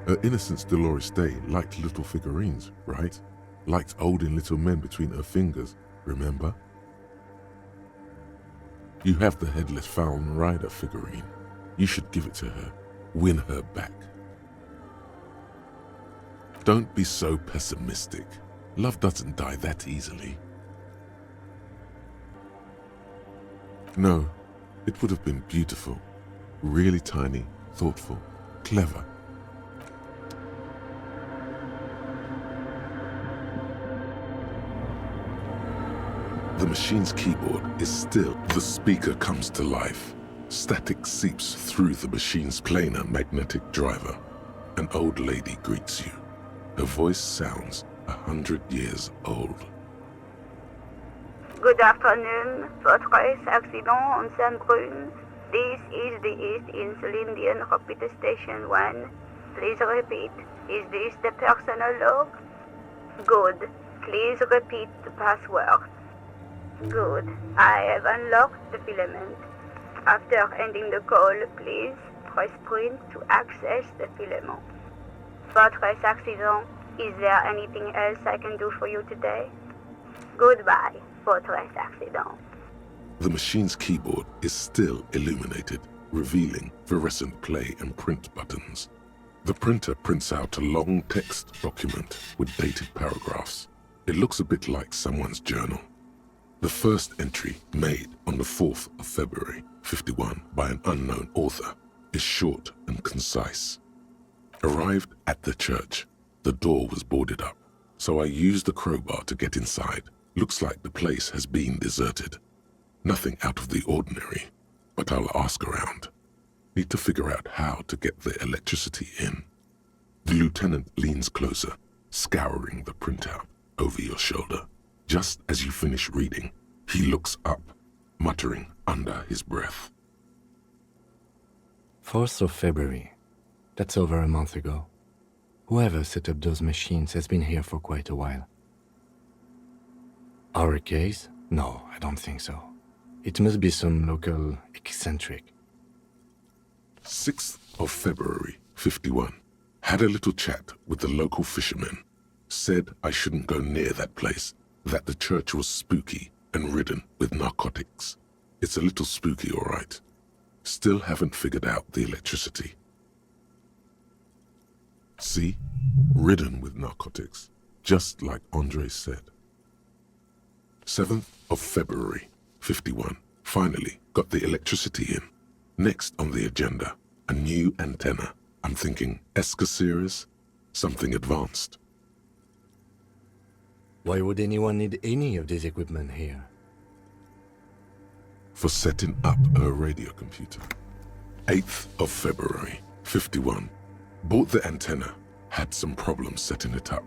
Her innocence Dolores Day liked little figurines, right? Liked holding little men between her fingers, remember? You have the headless Fallen Rider figurine. You should give it to her. Win her back. Don't be so pessimistic. Love doesn't die that easily. No, it would have been beautiful. Really tiny, thoughtful, clever. The machine's keyboard is still. The speaker comes to life. Static seeps through the machine's planar magnetic driver. An old lady greets you. Her voice sounds 100 years old. Good afternoon, Fortress Accident on Saint-Brune. This is the East Insulindian Repeater Station 1. Please repeat. Is this the personal log? Good. Please repeat the password. Good. I have unlocked the filament. After ending the call, please press print to access the filament. Fortress Accident, is there anything else I can do for you today? Goodbye, Fortress Accident. The machine's keyboard is still illuminated, revealing fluorescent play and print buttons. The printer prints out a long text document with dated paragraphs. It looks a bit like someone's journal. The first entry, made on the 4th of February, 51, by an unknown author, is short and concise. Arrived at the church. The door was boarded up, so I used the crowbar to get inside. Looks like the place has been deserted. Nothing out of the ordinary, but I'll ask around. Need to figure out how to get the electricity in. The lieutenant leans closer, scouring the printout over your shoulder. Just as you finish reading, he looks up, muttering under his breath. 4th of February. That's over a month ago. Whoever set up those machines has been here for quite a while. Our case? No, I don't think so. It must be some local eccentric. 6th of February, 51. Had a little chat with the local fishermen. Said I shouldn't go near that place, that the church was spooky and ridden with narcotics. It's a little spooky, all right. Still haven't figured out the electricity. See? Ridden with narcotics, just like Andre said. 7th of February, 51. Finally got the electricity in. Next on the agenda, a new antenna. I'm thinking ESCA series, something advanced. Why would anyone need any of this equipment here? For setting up a radio computer. 8th of February, 51. Bought the antenna, had some problems setting it up.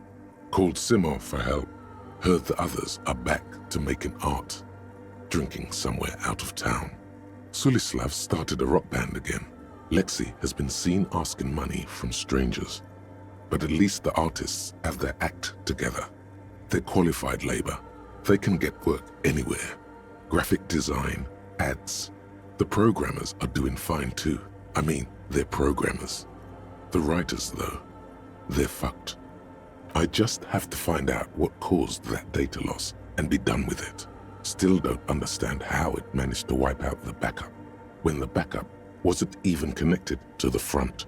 Called Simon for help. Heard the others are back to making art. Drinking somewhere out of town. Sulislav started a rock band again. Lexi has been seen asking money from strangers. But at least the artists have their act together. They're qualified labor. They can get work anywhere. Graphic design, ads. The programmers are doing fine too. I mean, they're programmers. The writers, though, they're fucked. I just have to find out what caused that data loss and be done with it. Still don't understand how it managed to wipe out the backup, when the backup wasn't even connected to the front.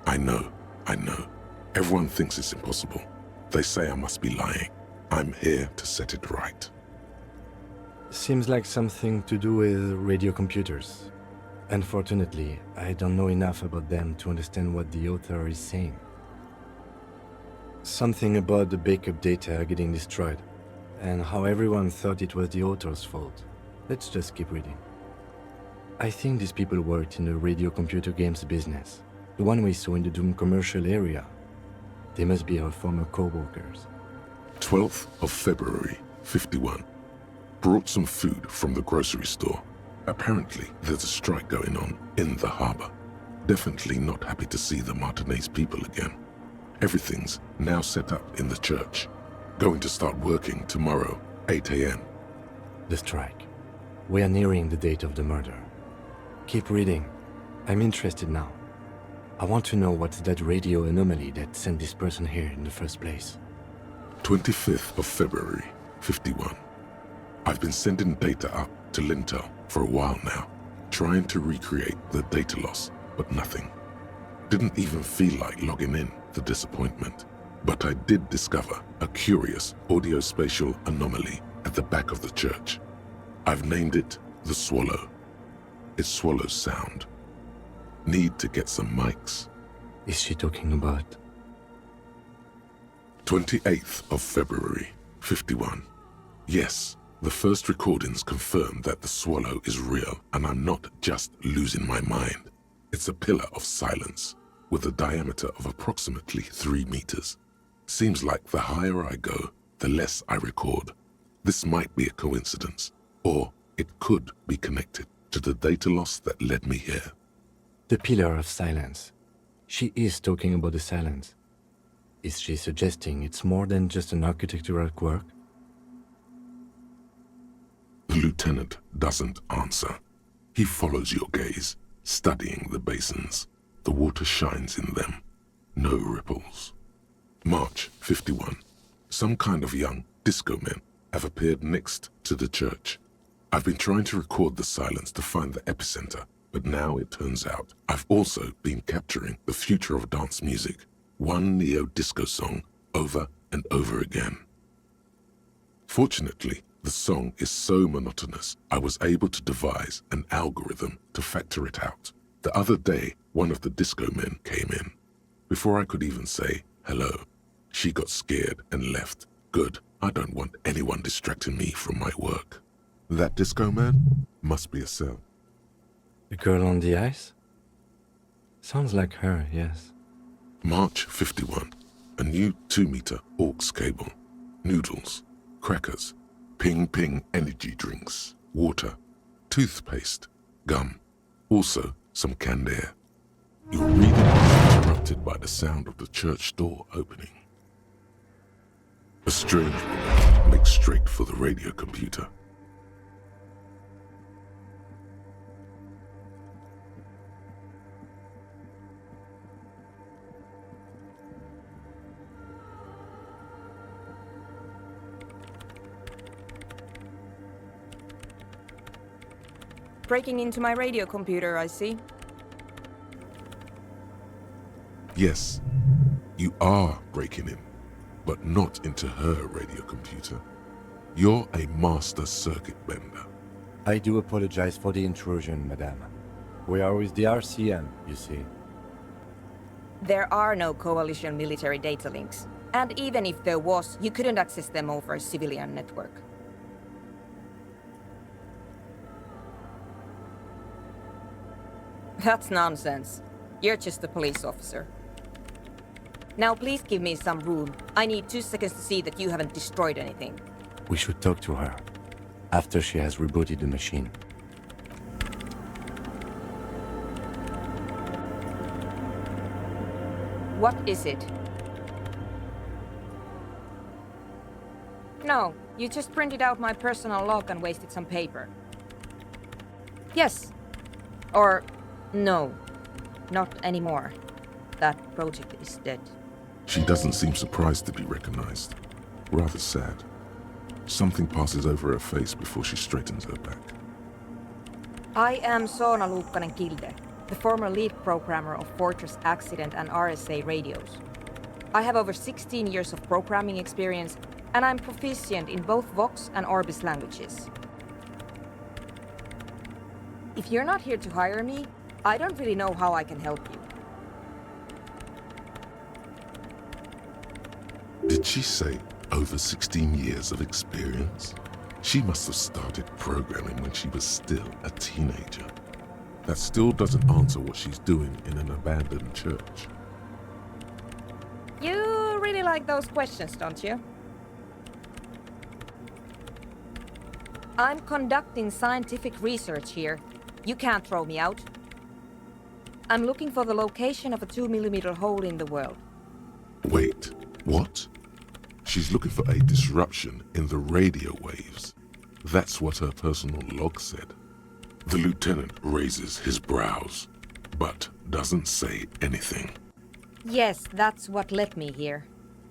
I know. Everyone thinks it's impossible. They say I must be lying. I'm here to set it right. Seems like something to do with radio computers. Unfortunately, I don't know enough about them to understand what the author is saying. Something about the backup data getting destroyed, and how everyone thought it was the author's fault. Let's just keep reading. I think these people worked in the radio computer games business, the one we saw in the Doom commercial area. They must be our former co-workers. 12th of February, 51. Brought some food from the grocery store. Apparently, there's a strike going on in the harbor. Definitely not happy to see the Martinez people again. Everything's now set up in the church. Going to start working tomorrow, 8 a.m. The strike. We are nearing the date of the murder. Keep reading. I'm interested now. I want to know what's that radio anomaly that sent this person here in the first place. 25th of February, 51. I've been sending data up to Lintel for a while now, trying to recreate the data loss, but nothing. Didn't even feel like logging in, the disappointment. But I did discover a curious audio-spatial anomaly at the back of the church. I've named it the Swallow. It swallows sound. Need to get some mics. Is she talking about? 28th of February, 51. Yes, the first recordings confirm that the Swallow is real and I'm not just losing my mind. It's a pillar of silence with a diameter of approximately 3 meters. Seems like the higher I go, the less I record. This might be a coincidence, or it could be connected to the data loss that led me here. The pillar of silence. She is talking about the silence. Is she suggesting it's more than just an architectural quirk? The lieutenant doesn't answer. He follows your gaze, studying the basins. The water shines in them. No ripples. March 51. Some kind of young disco men have appeared next to the church. I've been trying to record the silence to find the epicenter, but now it turns out I've also been capturing the future of dance music, one neo-disco song over and over again. Fortunately, the song is so monotonous, I was able to devise an algorithm to factor it out. The other day, one of the disco men came in. Before I could even say hello, she got scared and left. Good, I don't want anyone distracting me from my work. That disco man must be a cell. The girl on the ice? Sounds like her, yes. March 51. A new 2-meter aux cable. Noodles, crackers, ping-ping energy drinks, water, toothpaste, gum. Also, some canned air. Your reading is interrupted by the sound of the church door opening. A strange woman makes straight for the radio computer. Breaking into my radio computer, I see. Yes, you are breaking in, but not into her radio computer. You're a master circuit bender. I do apologize for the intrusion, madame. We are with the RCM, you see. There are no coalition military data links. And even if there was, you couldn't access them over a civilian network. That's nonsense. You're just a police officer. Now please give me some room. I need 2 seconds to see that you haven't destroyed anything. We should talk to her after she has rebooted the machine. What is it? No, you just printed out my personal log and wasted some paper. Yes. Or no, not anymore. That project is dead. She doesn't seem surprised to be recognized. Rather sad. Something passes over her face before she straightens her back. I am Soona Luukkanen-Kilde, the former lead programmer of Fortress Accident and RSA radios. I have over 16 years of programming experience, and I'm proficient in both Vox and Orbis languages. If you're not here to hire me, I don't really know how I can help you. Did she say over 16 years of experience? She must have started programming when she was still a teenager. That still doesn't answer what she's doing in an abandoned church. You really like those questions, don't you? I'm conducting scientific research here. You can't throw me out. I'm looking for the location of a 2mm hole in the world. Wait, what? She's looking for a disruption in the radio waves. That's what her personal log said. The lieutenant raises his brows, but doesn't say anything. Yes, that's what led me here.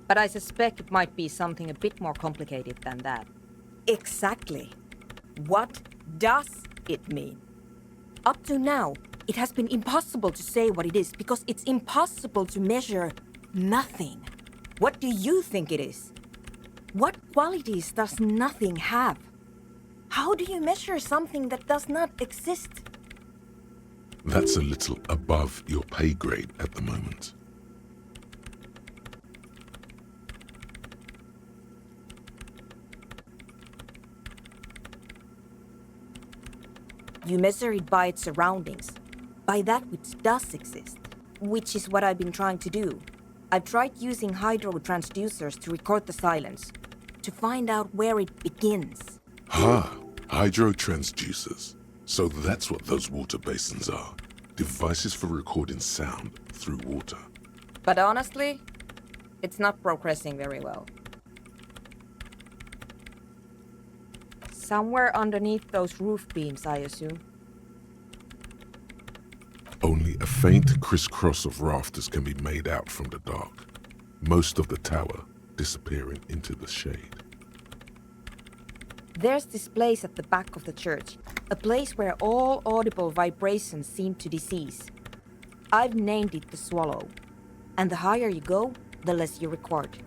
But I suspect it might be something a bit more complicated than that. Exactly. What does it mean? Up to now, it has been impossible to say what it is because it's impossible to measure nothing. What do you think it is? What qualities does nothing have? How do you measure something that does not exist? That's a little above your pay grade at the moment. You measure it by its surroundings, by that which does exist, which is what I've been trying to do. I've tried using hydro transducers to record the silence, to find out where it begins. Hydro transducers. So that's what those water basins are. Devices for recording sound through water. But honestly, it's not progressing very well. Somewhere underneath those roof beams, I assume. Only a faint crisscross of rafters can be made out from the dark. Most of the tower disappearing into the shade. There's this place at the back of the church, a place where all audible vibrations seem to decease. I've named it the Swallow, and the higher you go, the less you record.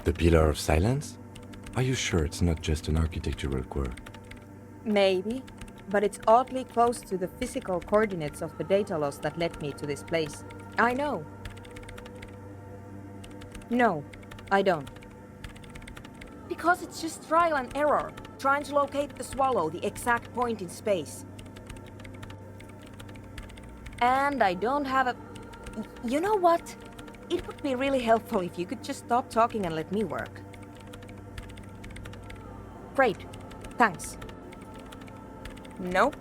The Pillar of Silence? Are you sure it's not just an architectural quirk? Maybe, but it's oddly close to the physical coordinates of the data loss that led me to this place. I know. No, I don't. Because it's just trial and error, trying to locate the Swallow, the exact point in space. And I don't have a... You know what? It would be really helpful if you could just stop talking and let me work. Great. Thanks. No?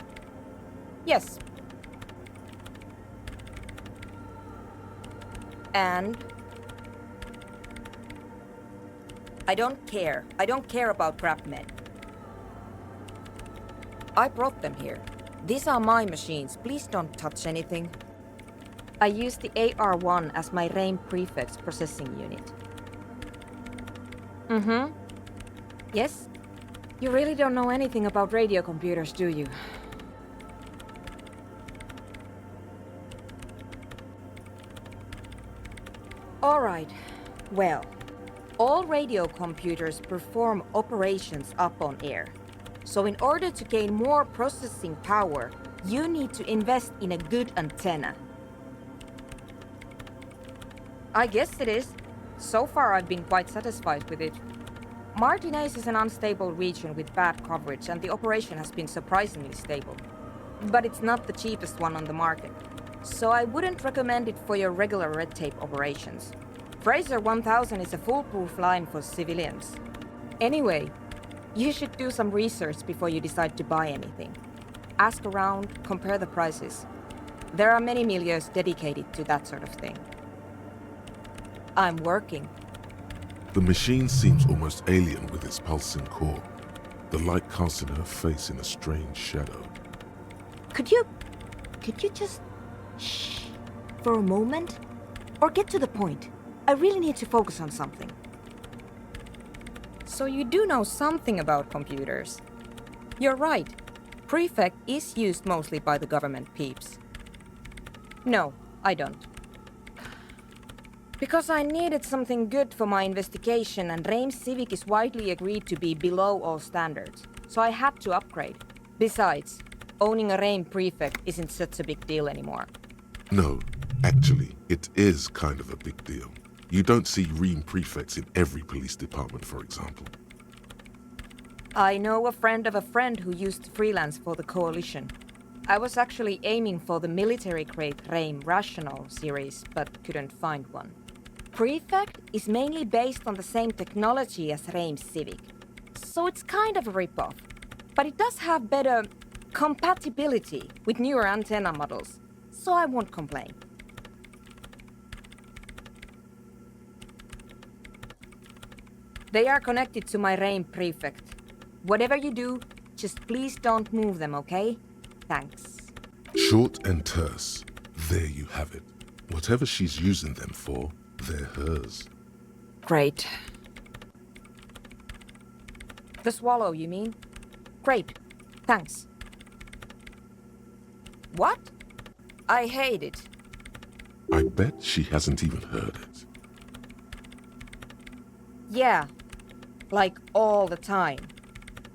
Yes. And? I don't care. I don't care about crap men. I brought them here. These are my machines. Please don't touch anything. I use the AR-1 as my RAIM prefix processing unit. Mm-hmm. Yes? You really don't know anything about radio computers, do you? All right. Well, all radio computers perform operations up on air. So in order to gain more processing power, you need to invest in a good antenna. I guess it is. So far I've been quite satisfied with it. Martinez is an unstable region with bad coverage and the operation has been surprisingly stable. But it's not the cheapest one on the market. So I wouldn't recommend it for your regular red tape operations. Fraser 1000 is a foolproof line for civilians. Anyway, you should do some research before you decide to buy anything. Ask around, compare the prices. There are many milieus dedicated to that sort of thing. I'm working. The machine seems almost alien with its pulsing core. The light casting her face in a strange shadow. Could you just shh for a moment? Or get to the point? I really need to focus on something. So you do know something about computers. You're right. Prefect is used mostly by the government peeps. No, I don't. Because I needed something good for my investigation and RAIM Civic is widely agreed to be below all standards, so I had to upgrade. Besides, owning a RAIM prefect isn't such a big deal anymore. No, actually, it is kind of a big deal. You don't see RAIM prefects in every police department, for example. I know a friend of a friend who used to freelance for the Coalition. I was actually aiming for the military-grade RAIM Revachol series, but couldn't find one. Prefect is mainly based on the same technology as RAIM Civic, so it's kind of a rip-off. But it does have better compatibility with newer antenna models, so I won't complain. They are connected to my RAIM prefect. Whatever you do, just please don't move them, okay? Thanks. Short and terse. There you have it. Whatever she's using them for, they're hers. Great. The swallow, you mean? Great. Thanks. What? I hate it. I bet she hasn't even heard it. Yeah. Like all the time.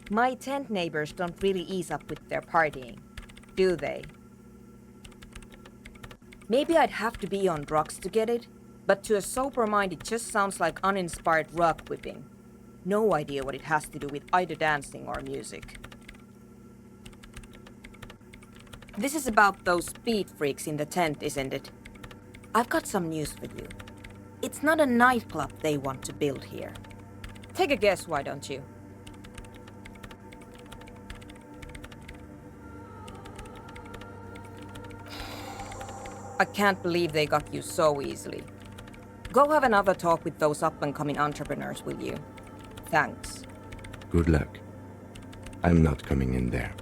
My tent neighbors don't really ease up with their partying, do they? Maybe I'd have to be on drugs to get it, but to a sober mind it just sounds like uninspired rug whipping. No idea what it has to do with either dancing or music. This is about those speed freaks in the tent, isn't it? I've got some news for you. It's not a nightclub they want to build here. Take a guess, why don't you? I can't believe they got you so easily. Go have another talk with those up-and-coming entrepreneurs, will you? Thanks. Good luck. I'm not coming in there.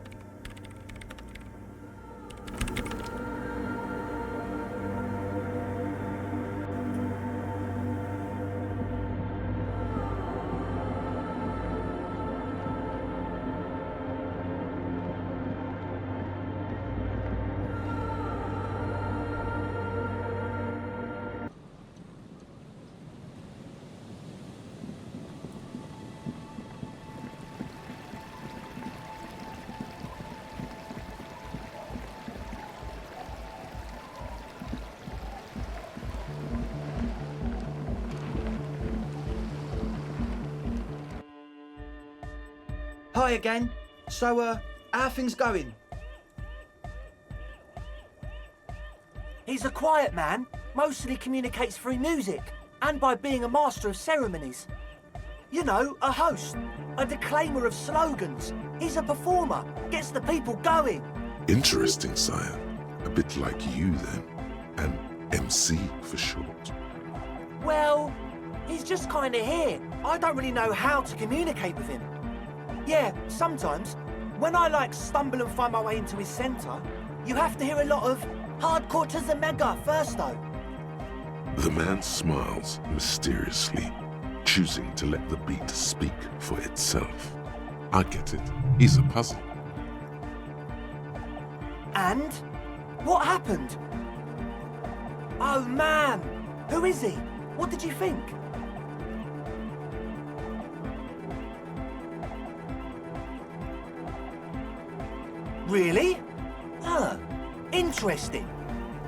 Hi again. So, how are things going? He's a quiet man, mostly communicates through music, and by being a master of ceremonies. You know, a host, a declaimer of slogans. He's a performer, gets the people going. Interesting, sire. A bit like you, then. An MC for short. Well, he's just kinda here. I don't really know how to communicate with him. Yeah, sometimes, when I stumble and find my way into his centre, you have to hear a lot of hardcore to the mega first though. The man smiles mysteriously, choosing to let the beat speak for itself. I get it. He's a puzzle. And? What happened? Oh man! Who is he? What did you think? Really? Huh. Interesting.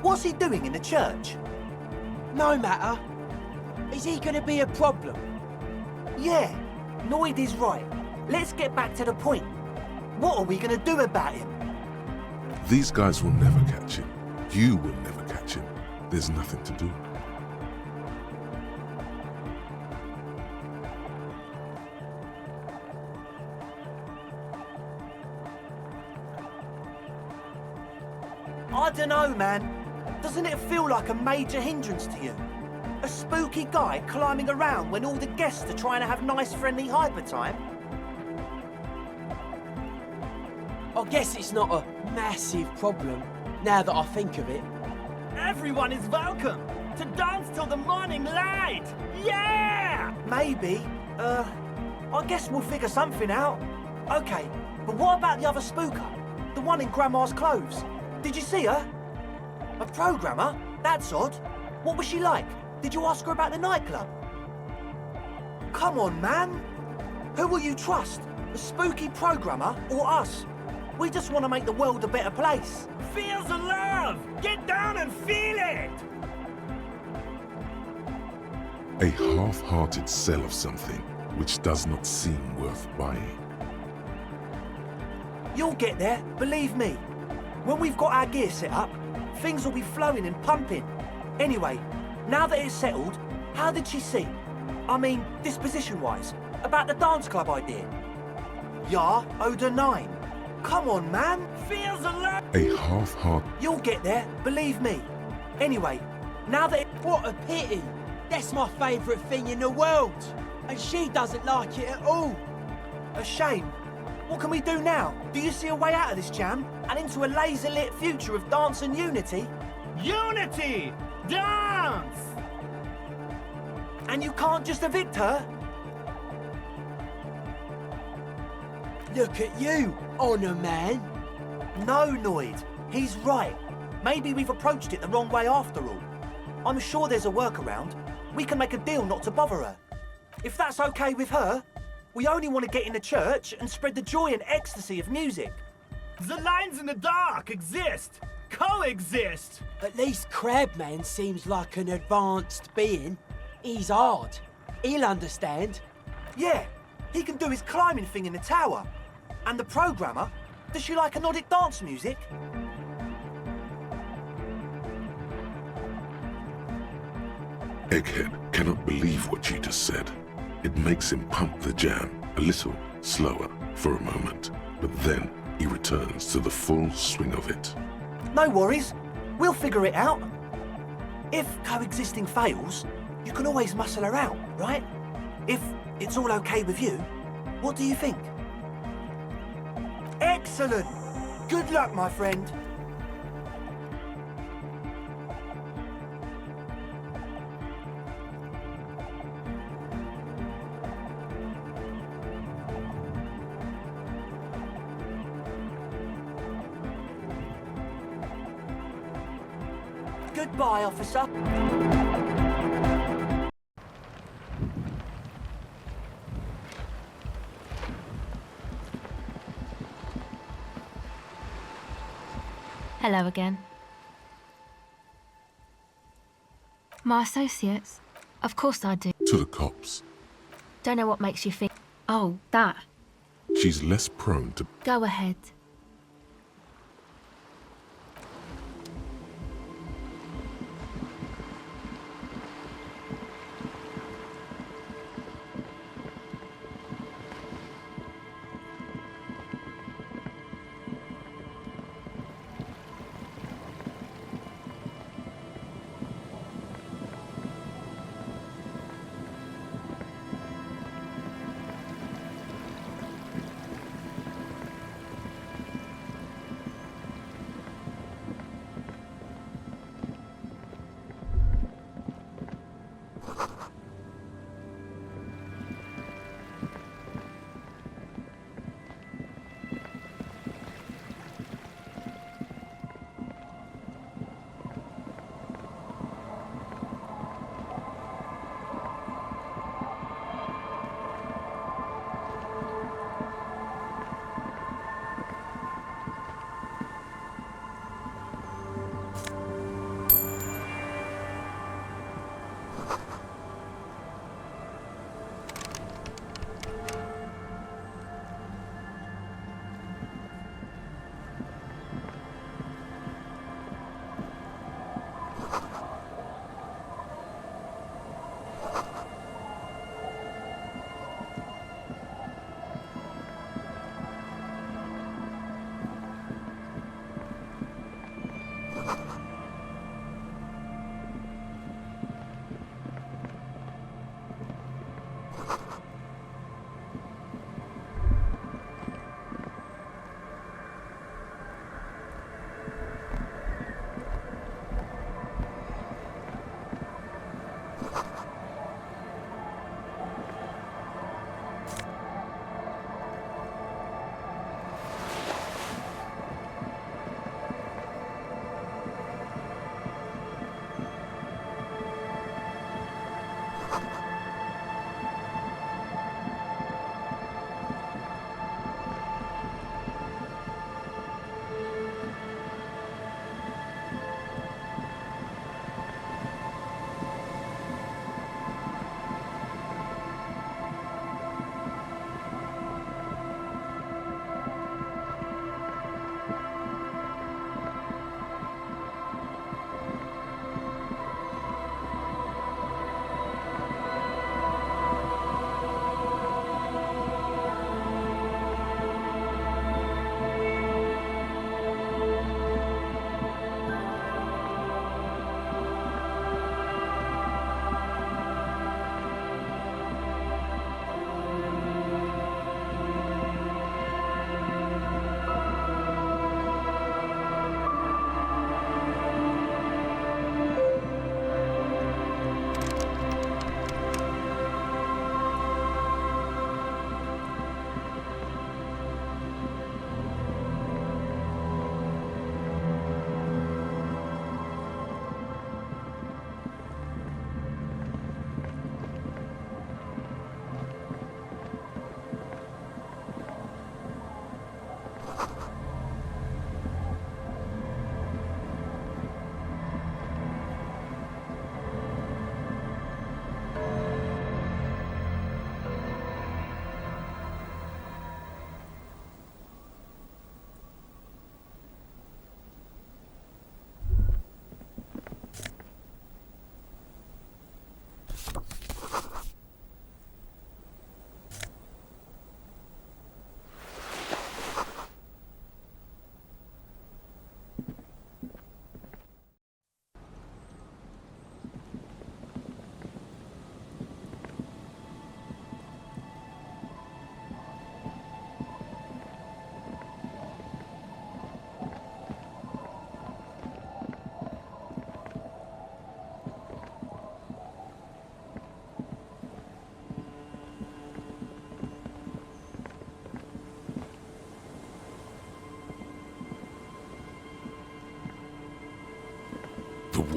What's he doing in the church? No matter. Is he gonna be a problem? Yeah, Noid is right. Let's get back to the point. What are we gonna do about him? These guys will never catch him. You will never catch him. There's nothing to do. I dunno, man. Doesn't it feel like a major hindrance to you? A spooky guy climbing around when all the guests are trying to have nice, friendly hyper time? I guess it's not a massive problem, now that I think of it. Everyone is welcome to dance till the morning light! Yeah! Maybe. I guess we'll figure something out. Okay, but what about the other spooker? The one in Grandma's clothes? Did you see her? A programmer? That's odd. What was she like? Did you ask her about the nightclub? Come on, man. Who will you trust? The spooky programmer or us? We just want to make the world a better place. Feel the love! Get down and feel it! A half-hearted sell of something which does not seem worth buying. You'll get there, believe me. When we've got our gear set up, things will be flowing and pumping. Anyway, now that it's settled, how did she see? I mean, disposition-wise, about the dance club idea. Ja oder nein? Come on, man. Feel the love! A half-heart. You'll get there, believe me. Anyway, now that What a pity! That's my favourite thing in the world! And she doesn't like it at all! a shame. What can we do now? Do you see a way out of this jam? And into a laser-lit future of dance and unity? Unity! Dance! And you can't just evict her? Look at you, Honor Man. No, Noid. He's right. Maybe we've approached it the wrong way after all. I'm sure there's a workaround. We can make a deal not to bother her. If that's okay with her, we only want to get in the church and spread the joy and ecstasy of music. The lines in the dark exist! Coexist! At least Crabman seems like an advanced being. He's hard. He'll understand. Yeah, he can do his climbing thing in the tower. And the programmer, does she like Nordic dance music? Egghead cannot believe what you just said. It makes him pump the jam a little slower for a moment, but then he returns to the full swing of it. No worries. We'll figure it out. If coexisting fails, you can always muscle her out, right? If it's all okay with you, what do you think? Excellent! Good luck, my friend. Goodbye, officer. Hello again. My associates? Of course I do. To the cops, Don't know what makes you think. Oh, that. she's less prone to... Go ahead.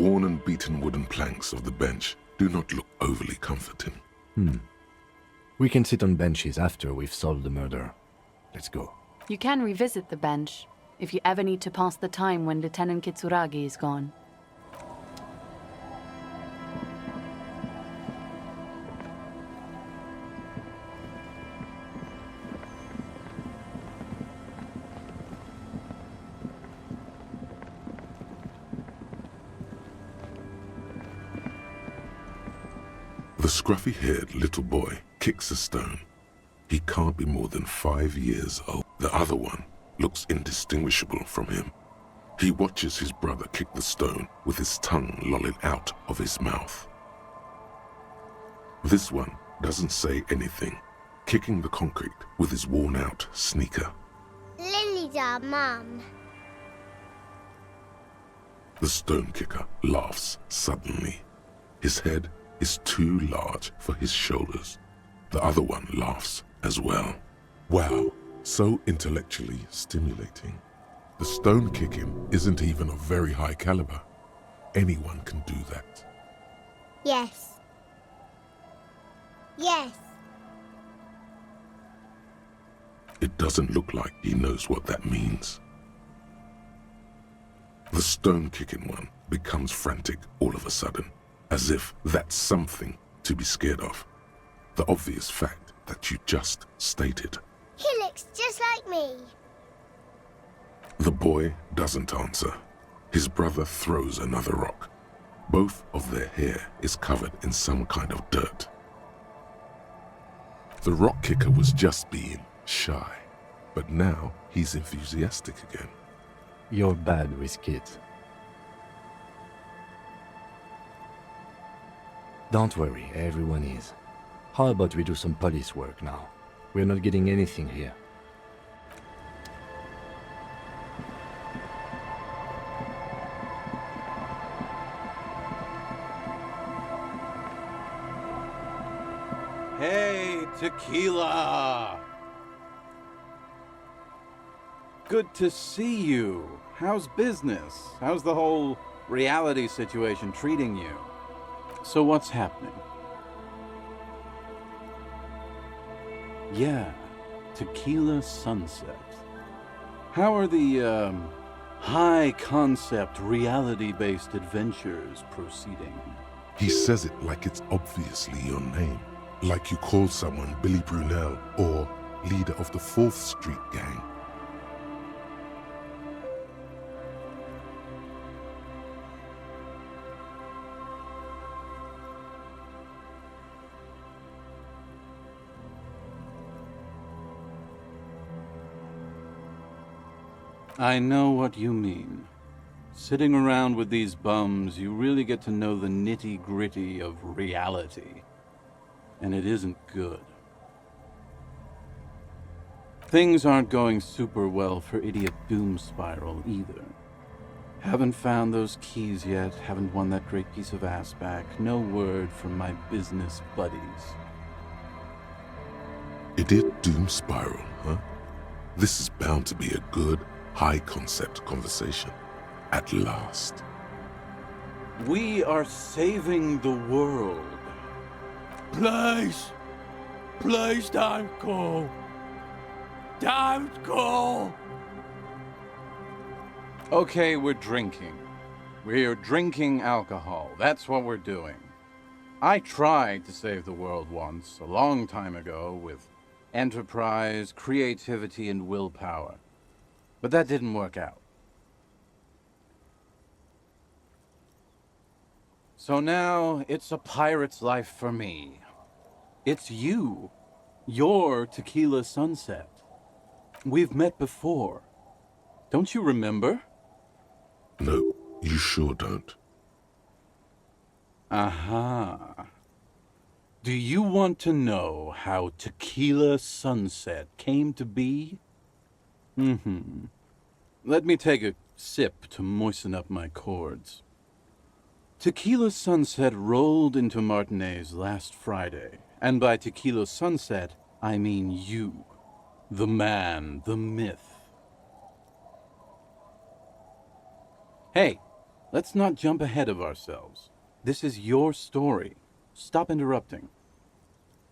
worn and beaten wooden planks of the bench do not look overly comforting. We can sit on benches after we've solved the murder. Let's go. You can revisit the bench if you ever need to pass the time when Lieutenant Kitsuragi is gone. The scruffy-haired little boy kicks a stone. He can't be more than 5 years old. The other one looks indistinguishable from him. He watches his brother kick the stone with his tongue lolling out of his mouth. This one doesn't say anything, kicking the concrete with his worn-out sneaker. Lily's our mum. The stone kicker laughs suddenly. His head is too large for his shoulders. The other one laughs as well. Wow, so intellectually stimulating. The stone kicking isn't even of very high caliber. Anyone can do that. Yes. Yes. It doesn't look like he knows what that means. The stone kicking one becomes frantic all of a sudden, as if that's something to be scared of. The obvious fact that you just stated. He looks just like me. The boy doesn't answer. His brother throws another rock. Both of their hair is covered in some kind of dirt. The rock kicker was just being shy, but now he's enthusiastic again. You're bad with kids. Don't worry, everyone is. How about we do some police work now? We're not getting anything here. Hey, Tequila! Good to see you. How's business? How's the whole reality situation treating you? So what's happening? Yeah, Tequila Sunset. How are the, high-concept, reality-based adventures proceeding? He says it like it's obviously your name. Like you call someone Billy Brunel or leader of the 4th Street Gang. I know what you mean. Sitting around with these bums, you really get to know the nitty-gritty of reality. And it isn't good. Things aren't going super well for Idiot Doom Spiral either. Haven't found those keys yet, haven't won that great piece of ass back. No word from my business buddies. Idiot Doom Spiral, huh? This is bound to be a good, high-concept conversation. At last. We are saving the world. Please! Please don't go! Don't go! Okay, we're drinking. We're drinking alcohol. That's what we're doing. I tried to save the world once, a long time ago, with enterprise, creativity, and willpower. But that didn't work out. So now, it's a pirate's life for me. It's you. You're Tequila Sunset. We've met before. Don't you remember? No, you sure don't. Aha. Do you want to know how Tequila Sunset came to be? Mm-hmm. Let me take a sip to moisten up my chords. Tequila Sunset rolled into Martinez last Friday, and by Tequila Sunset, I mean you. The man, the myth. Hey, Let's not jump ahead of ourselves. This is your story. Stop interrupting.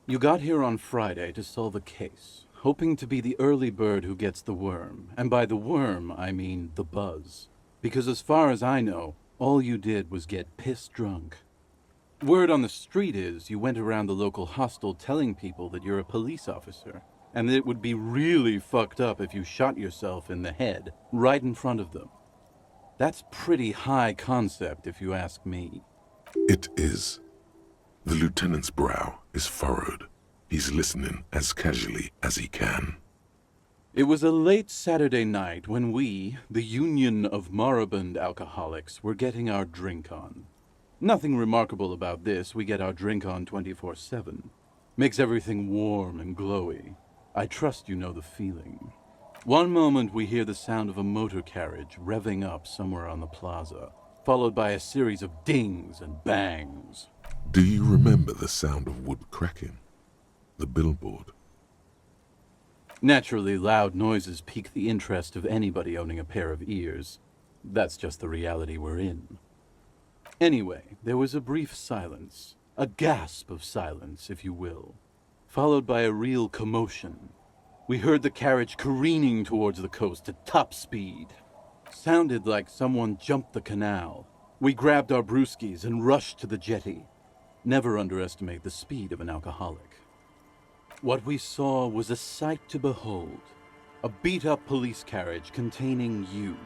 You got here on Friday to solve a case, hoping to be the early bird who gets the worm. And by the worm, I mean the buzz. Because as far as I know, all you did was get pissed drunk. Word on the street is you went around the local hostel telling people that you're a police officer, and that it would be really fucked up if you shot yourself in the head right in front of them. That's pretty high concept, if you ask me. It is. The lieutenant's brow is furrowed. He's listening as casually as he can. It was a late Saturday night when we, the Union of Moribund Alcoholics, were getting our drink on. Nothing remarkable about this. We get our drink on 24/7. Makes everything warm and glowy. I trust you know the feeling. One moment we hear the sound of a motor carriage revving up somewhere on the plaza, followed by a series of dings and bangs. Do you remember the sound of wood cracking? The billboard? Naturally, loud noises pique the interest of anybody owning a pair of ears. That's just the reality we're in. Anyway, there was a brief silence, a gasp of silence, if you will, followed by a real commotion. We heard the carriage careening towards the coast at top speed. Sounded like someone jumped the canal. We grabbed our brewskis and rushed to the jetty. Never underestimate the speed of an alcoholic. What we saw was a sight to behold. A beat-up police carriage containing you.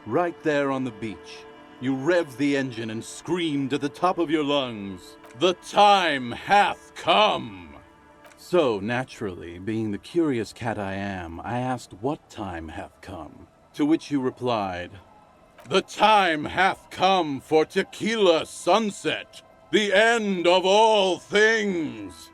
Right there on the beach. You revved the engine and screamed at the top of your lungs, "The time hath come!" So, naturally, being the curious cat I am, I asked what time hath come. To which you replied, "The time hath come for tequila sunset, the end of all things!"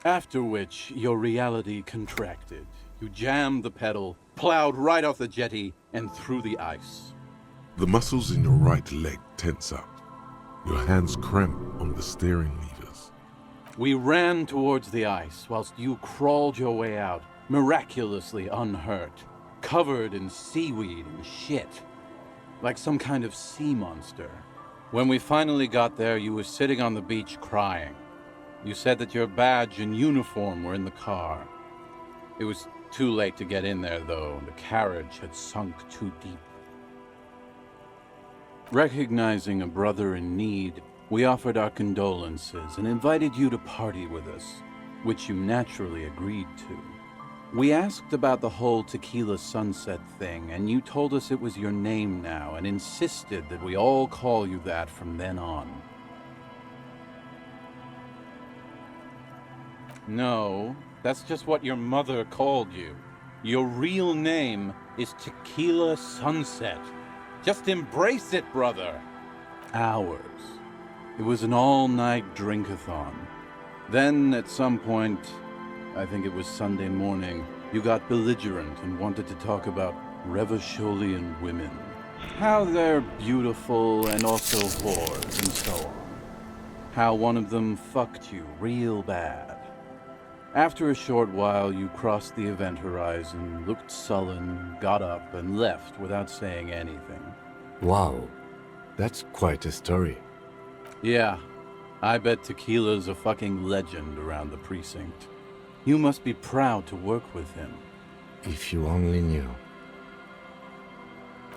After which, your reality contracted. You jammed the pedal, plowed right off the jetty, and through the ice. The muscles in your right leg tense up. Your hands cramp on the steering levers. We ran towards the ice whilst you crawled your way out, miraculously unhurt, covered in seaweed and shit, like some kind of sea monster. When we finally got there, you were sitting on the beach crying. You said that your badge and uniform were in the car. It was too late to get in there, though. The carriage had sunk too deep. Recognizing a brother in need, we offered our condolences and invited you to party with us, which you naturally agreed to. We asked about the whole tequila sunset thing, and you told us it was your name now and insisted that we all call you that from then on. No, that's just what your mother called you. Your real name is Tequila Sunset. Just embrace it, brother. Hours. It was an all-night drink-a-thon. Then, at some point, I think it was Sunday morning, you got belligerent and wanted to talk about Revacholian women. How they're beautiful and also whores and so on. How one of them fucked you real bad. After a short while, you crossed the event horizon, looked sullen, got up, and left without saying anything. Wow, that's quite a story. Yeah, I bet Tequila's a fucking legend around the precinct. You must be proud to work with him. If you only knew.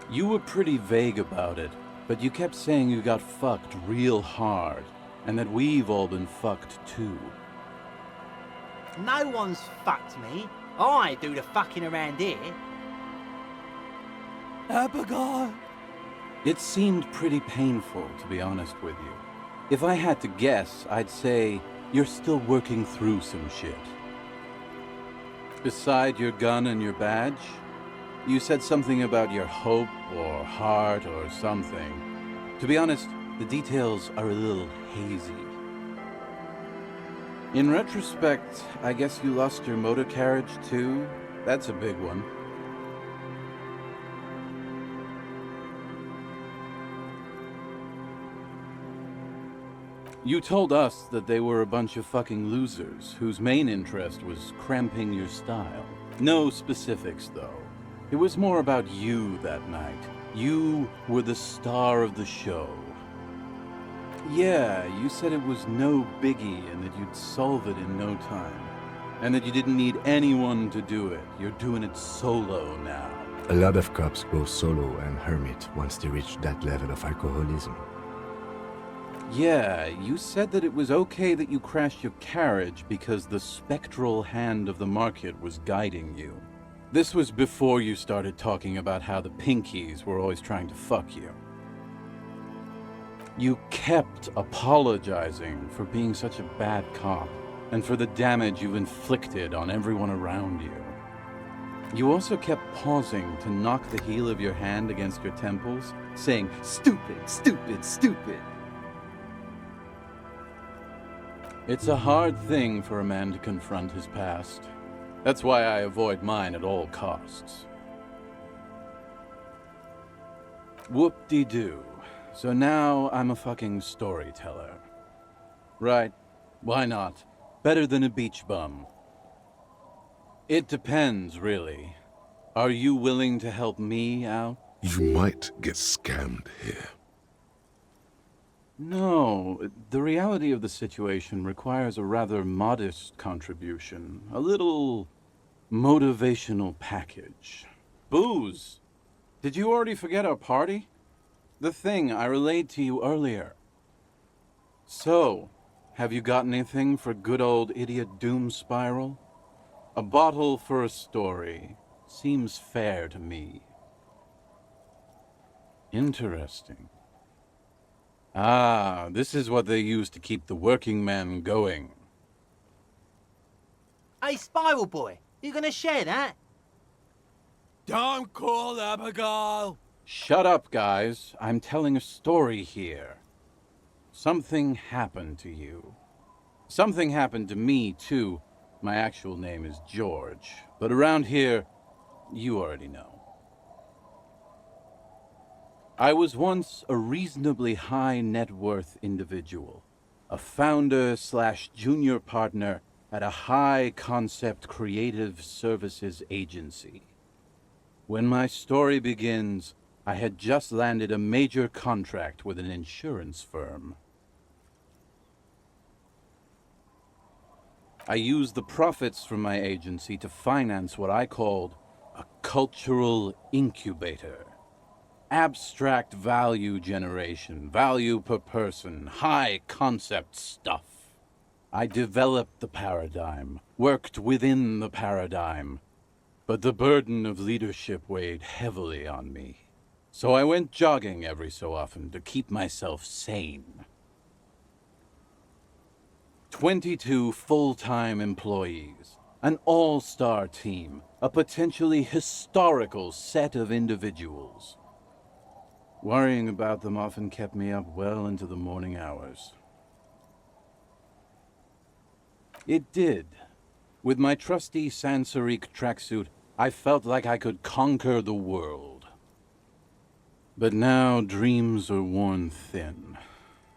You were pretty vague about it, but you kept saying you got fucked real hard, and that we've all been fucked too. No one's fucked me. I do the fucking around here. Abigail! It seemed pretty painful, to be honest with you. If I had to guess, I'd say you're still working through some shit. Beside your gun and your badge, you said something about your hope or heart or something. To be honest, the details are a little hazy. In retrospect, I guess you lost your motor carriage too? That's a big one. You told us that they were a bunch of fucking losers whose main interest was cramping your style. No specifics, though. It was more about you that night. You were the star of the show. Yeah, you said it was no biggie and that you'd solve it in no time. And that you didn't need anyone to do it. You're doing it solo now. A lot of cops go solo and hermit once they reach that level of alcoholism. Yeah, you said that it was okay that you crashed your carriage because the spectral hand of the market was guiding you. This was before you started talking about how the Pinkies were always trying to fuck you. You kept apologizing for being such a bad cop and for the damage you've inflicted on everyone around you. You also kept pausing to knock the heel of your hand against your temples, saying, "Stupid, stupid, stupid." It's a hard thing for a man to confront his past. That's why I avoid mine at all costs. Whoop-de-doo. So now I'm a fucking storyteller. Right, why not? Better than a beach bum. It depends, really. Are you willing to help me out? You might get scammed here. No, the reality of the situation requires a rather modest contribution. A little motivational package. Booze! Did you already forget our party? The thing I relayed to you earlier. So, have you got anything for good old idiot Doom Spiral? A bottle for a story. Seems fair to me. Interesting. Ah, this is what they use to keep the working men going. Hey, Spiral Boy, you gonna share that? Don't call Abigail! Shut up, guys. I'm telling a story here. Something happened to you. Something happened to me, too. My actual name is George, but around here, you already know. I was once a reasonably high net worth individual, a founder/junior partner at a high concept creative services agency. When my story begins, I had just landed a major contract with an insurance firm. I used the profits from my agency to finance what I called a cultural incubator. Abstract value generation, value per person, high concept stuff. I developed the paradigm, worked within the paradigm, but the burden of leadership weighed heavily on me. So I went jogging every so often to keep myself sane. 22 full-time employees, an all-star team, a potentially historical set of individuals. Worrying about them often kept me up well into the morning hours. It did. With my trusty Sansarique tracksuit, I felt like I could conquer the world. But now dreams are worn thin,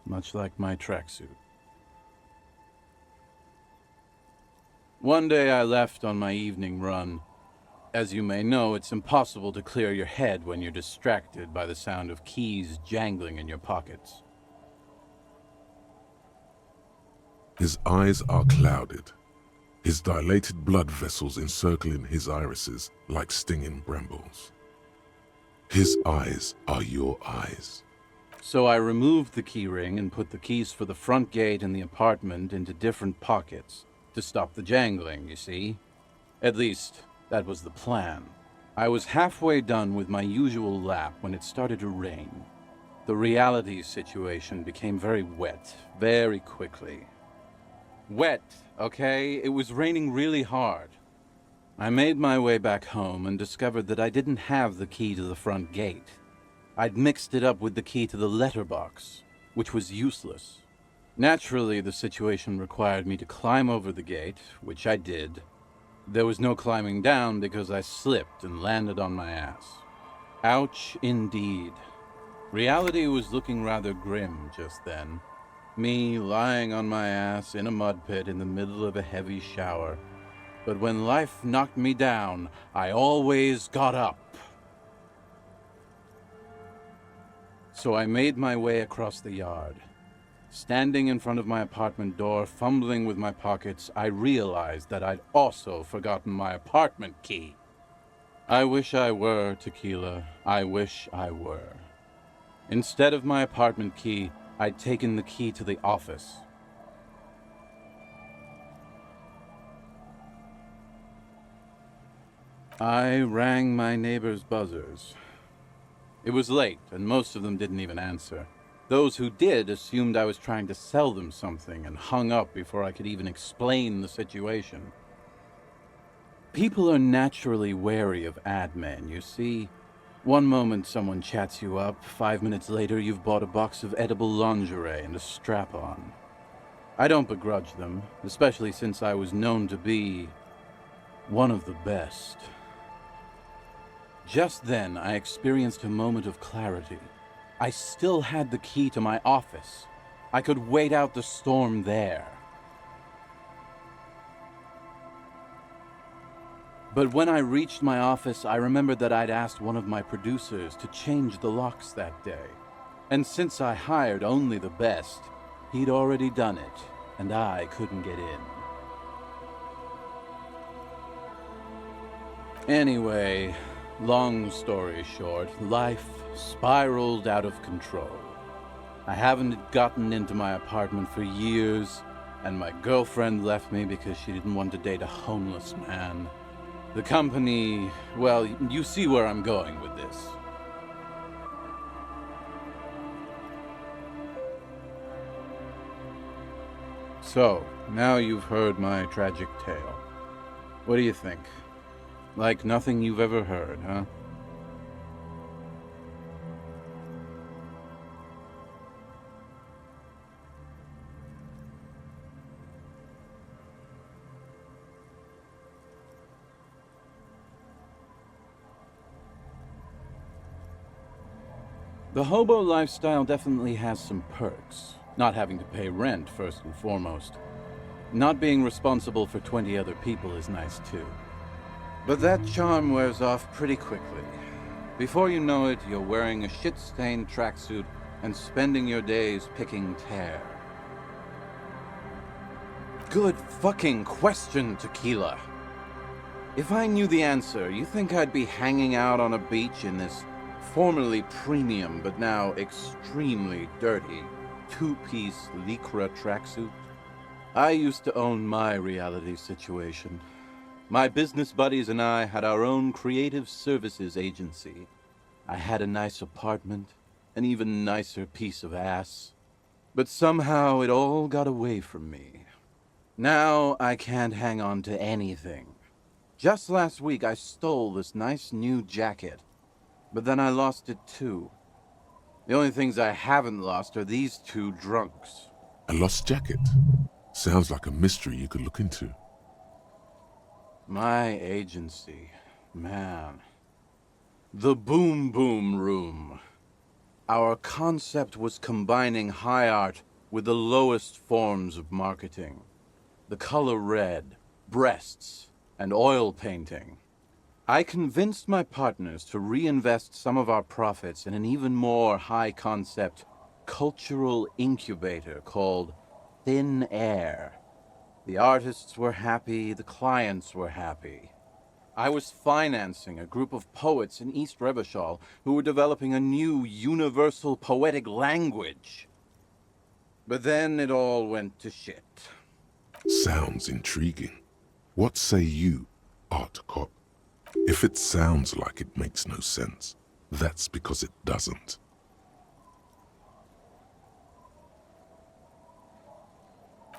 much like my tracksuit. One day I left on my evening run. As you may know, it's impossible to clear your head when you're distracted by the sound of keys jangling in your pockets. His eyes are clouded, his dilated blood vessels encircling his irises like stinging brambles. His eyes are your eyes. So I removed the key ring and put the keys for the front gate and the apartment into different pockets to stop the jangling, you see. At least, that was the plan. I was halfway done with my usual lap when it started to rain. The reality situation became very wet, very quickly. Wet, okay? It was raining really hard. I made my way back home and discovered that I didn't have the key to the front gate. I'd mixed it up with the key to the letterbox, which was useless. Naturally, the situation required me to climb over the gate, which I did. There was no climbing down because I slipped and landed on my ass. Ouch, indeed. Reality was looking rather grim just then. Me lying on my ass in a mud pit in the middle of a heavy shower. But when life knocked me down, I always got up. So I made my way across the yard. Standing in front of my apartment door, fumbling with my pockets, I realized that I'd also forgotten my apartment key. I wish I were, Tequila. I wish I were. Instead of my apartment key, I'd taken the key to the office. I rang my neighbors' buzzers. It was late, and most of them didn't even answer. Those who did assumed I was trying to sell them something and hung up before I could even explain the situation. People are naturally wary of ad men, you see. One moment someone chats you up, 5 minutes later you've bought a box of edible lingerie and a strap-on. I don't begrudge them, especially since I was known to be one of the best. Just then, I experienced a moment of clarity. I still had the key to my office. I could wait out the storm there. But when I reached my office, I remembered that I'd asked one of my producers to change the locks that day. And since I hired only the best, he'd already done it, and I couldn't get in. Anyway, long story short, life spiraled out of control. I haven't gotten into my apartment for years, and my girlfriend left me because she didn't want to date a homeless man. The company, well, you see where I'm going with this. So, now you've heard my tragic tale. What do you think? Like nothing you've ever heard, huh? The hobo lifestyle definitely has some perks. Not having to pay rent, first and foremost. Not being responsible for 20 other people is nice, too. But that charm wears off pretty quickly. Before you know it, you're wearing a shit-stained tracksuit and spending your days picking tear. Good fucking question, Tequila. If I knew the answer, you think I'd be hanging out on a beach in this formerly premium but now extremely dirty two-piece lycra tracksuit? I used to own my reality situation. My business buddies and I had our own creative services agency. I had a nice apartment, an even nicer piece of ass. But somehow it all got away from me. Now I can't hang on to anything. Just last week I stole this nice new jacket, but then I lost it too. The only things I haven't lost are these two drunks. A lost jacket? Sounds like a mystery you could look into. My agency, man. The Boom Boom Room. Our concept was combining high art with the lowest forms of marketing. The color red, breasts, and oil painting. I convinced my partners to reinvest some of our profits in an even more high-concept cultural incubator called Thin Air. The artists were happy, the clients were happy. I was financing a group of poets in East Revachol who were developing a new universal poetic language. But then it all went to shit. Sounds intriguing. What say you, Art Cop? If it sounds like it makes no sense, that's because it doesn't.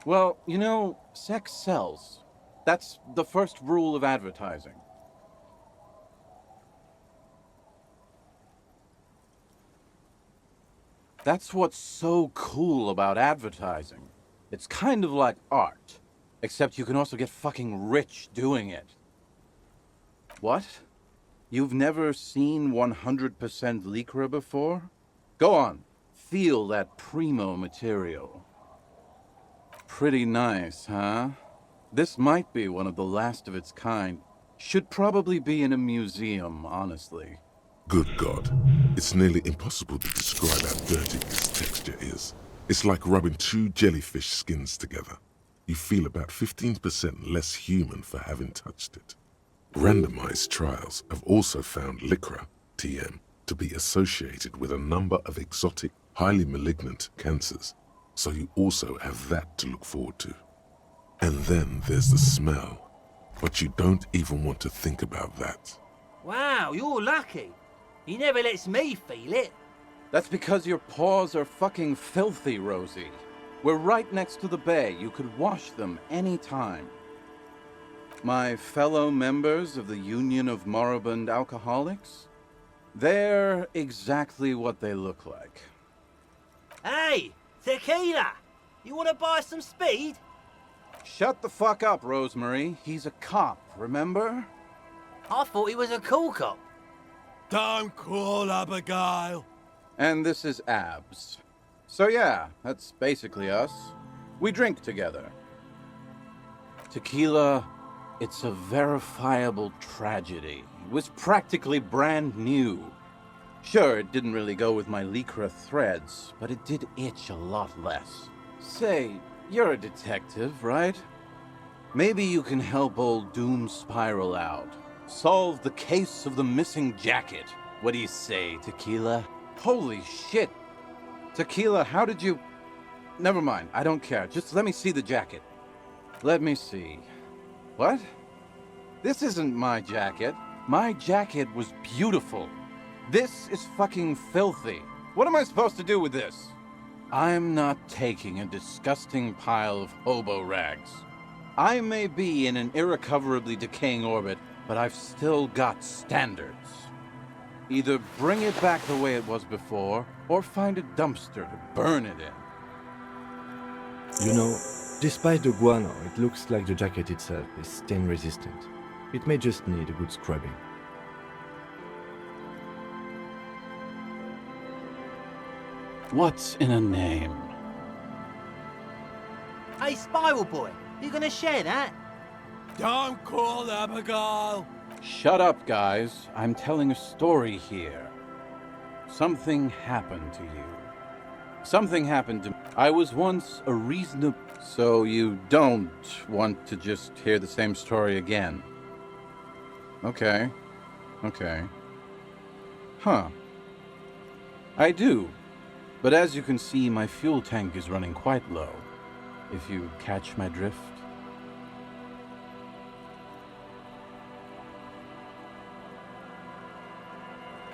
Well, you know, sex sells. That's the first rule of advertising. That's what's so cool about advertising. It's kind of like art, except you can also get fucking rich doing it. What? You've never seen 100% lycra before? Go on, feel that primo material. Pretty nice, huh? This might be one of the last of its kind. Should probably be in a museum, honestly. Good God, it's nearly impossible to describe how dirty this texture is. It's like rubbing two jellyfish skins together. You feel about 15% less human for having touched it. Randomized trials have also found Lycra, TM, to be associated with a number of exotic, highly malignant cancers, so you also have that to look forward to. And then there's the smell, but you don't even want to think about that. Wow, you're lucky. He never lets me feel it. That's because your paws are fucking filthy, Rosie. We're right next to the bay. You could wash them any time. My fellow members of the Union of Moribund Alcoholics, they're exactly what they look like. Hey, tequila! You want to buy some speed? Shut the fuck up, Rosemary. He's a cop, remember? I thought he was a cool cop. Don't call Abigail. And this is Abs. So yeah, that's basically us. We drink together. Tequila, it's a verifiable tragedy. It was practically brand new. Sure, it didn't really go with my Lycra threads, but it did itch a lot less. Say, you're a detective, right? Maybe you can help old Doom Spiral out. Solve the case of the missing jacket. What do you say, Tequila? Holy shit! Tequila, how did you... Never mind, I don't care. Just let me see the jacket. Let me see. What? This isn't my jacket. My jacket was beautiful. This is fucking filthy. What am I supposed to do with this? I'm not taking a disgusting pile of hobo rags. I may be in an irrecoverably decaying orbit, but I've still got standards. Either bring it back the way it was before, or find a dumpster to burn it in. You know, despite the guano, it looks like the jacket itself is stain resistant. It may just need a good scrubbing. What's in a name? Hey, Spiral Boy, you gonna share that? Don't call Abigail. Shut up, guys. I'm telling a story here. Something happened to you. Something happened to me. I was once a reasonable... So you don't want to just hear the same story again? Okay. Okay. Huh. I do. But as you can see, my fuel tank is running quite low. If you catch my drift.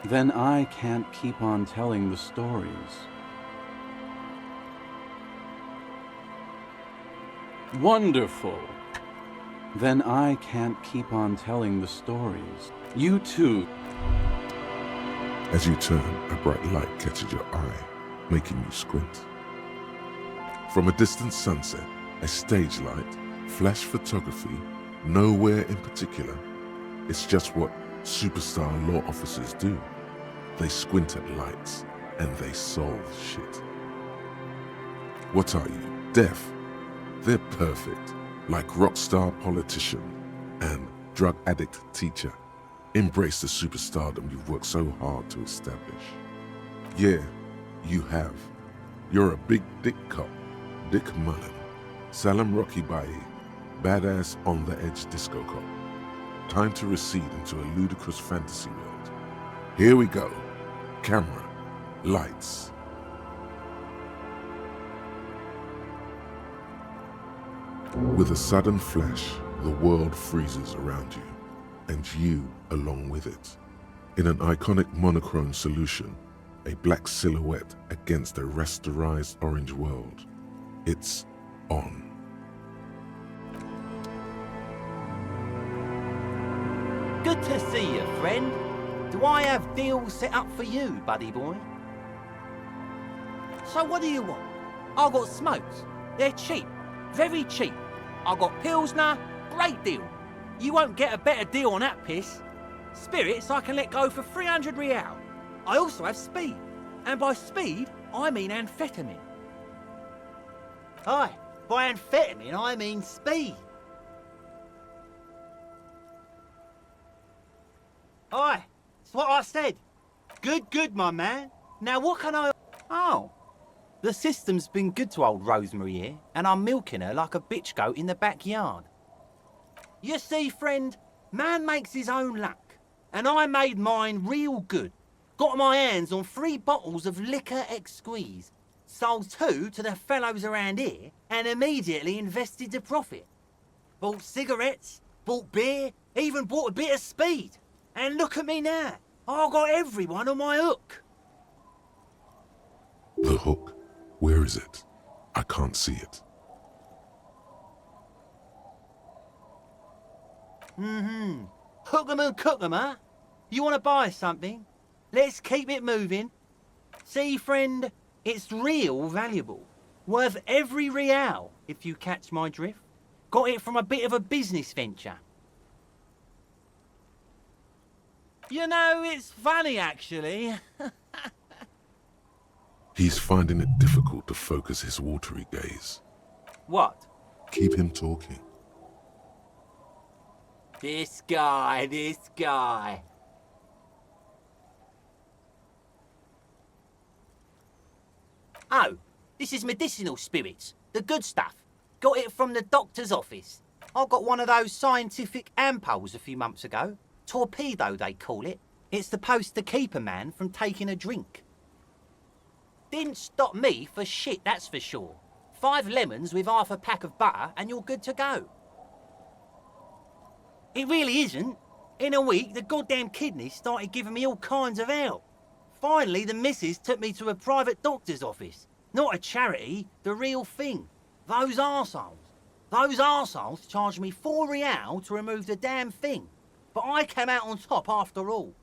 Then I can't keep on telling the stories. Wonderful. Then I can't keep on telling the stories. You too. As you turn, a bright light catches your eye, making you squint. From a distant sunset, a stage light, flash photography, nowhere in particular. It's just what superstar law officers do. They squint at lights, and they solve shit. What are you, deaf? They're perfect, like rock star politician and drug addict teacher. Embrace the superstardom you've worked so hard to establish. Yeah, you have. You're a big dick cop, Dick Mullen, Salem Rocky Bayi, badass on-the-edge disco cop. Time to recede into a ludicrous fantasy world. Here we go. Camera, lights. With a sudden flash, the world freezes around you, and you along with it. In an iconic monochrome solution, a black silhouette against a rasterized orange world. It's on. Good to see you, friend. Do I have deals set up for you, buddy boy? So what do you want? I got smokes. They're cheap. Very cheap. I got Pilsner. Great deal. You won't get a better deal on that piss. Spirits I can let go for 300 real. I also have speed. And by speed, I mean amphetamine. Aye, by amphetamine I mean speed. Aye, it's what I said. Good, my man. Now what can I... Oh. The system's been good to old Rosemary here, and I'm milking her like a bitch goat in the backyard. You see, friend, man makes his own luck, and I made mine real good. Got my hands on 3 bottles of liquor exquise, sold 2 to the fellows around here, and immediately invested the profit. Bought cigarettes, bought beer, even bought a bit of speed. And look at me now. I got everyone on my hook. The hook? Where is it? I can't see it. Hook 'em and cook 'em, huh? You want to buy something? Let's keep it moving. See, friend, it's real valuable. Worth every real, if you catch my drift. Got it from a bit of a business venture. You know, it's funny, actually. He's finding it difficult to focus his watery gaze. What? Keep him talking. This guy. Oh, this is medicinal spirits. The good stuff. Got it from the doctor's office. I got one of those scientific ampoules a few months ago. Torpedo, they call it. It's supposed to keep a man from taking a drink. Didn't stop me for shit, that's for sure. 5 lemons with half a pack of butter and you're good to go. It really isn't. In a week, the goddamn kidneys started giving me all kinds of help. Finally, the missus took me to a private doctor's office. Not a charity, the real thing. Those arseholes charged me 4 real to remove the damn thing. But I came out on top after all.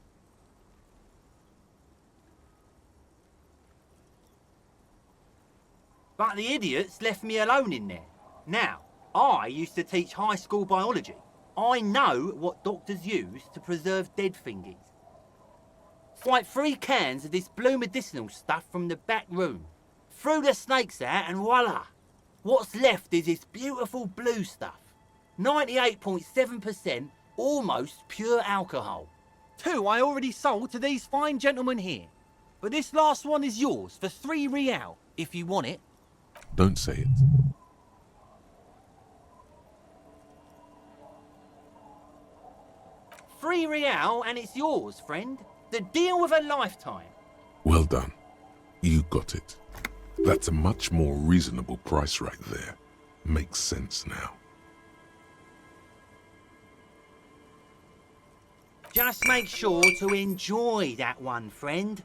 But the idiots left me alone in there. Now, I used to teach high school biology. I know what doctors use to preserve dead thingies. Swipe 3 cans of this blue medicinal stuff from the back room. Threw the snakes out and voila! What's left is this beautiful blue stuff. 98.7% almost pure alcohol. 2 I already sold to these fine gentlemen here. But this last one is yours for 3 real, if you want it. Don't say it. $3 real and it's yours, friend. The deal of a lifetime. Well done. You got it. That's a much more reasonable price right there. Makes sense now. Just make sure to enjoy that one, friend.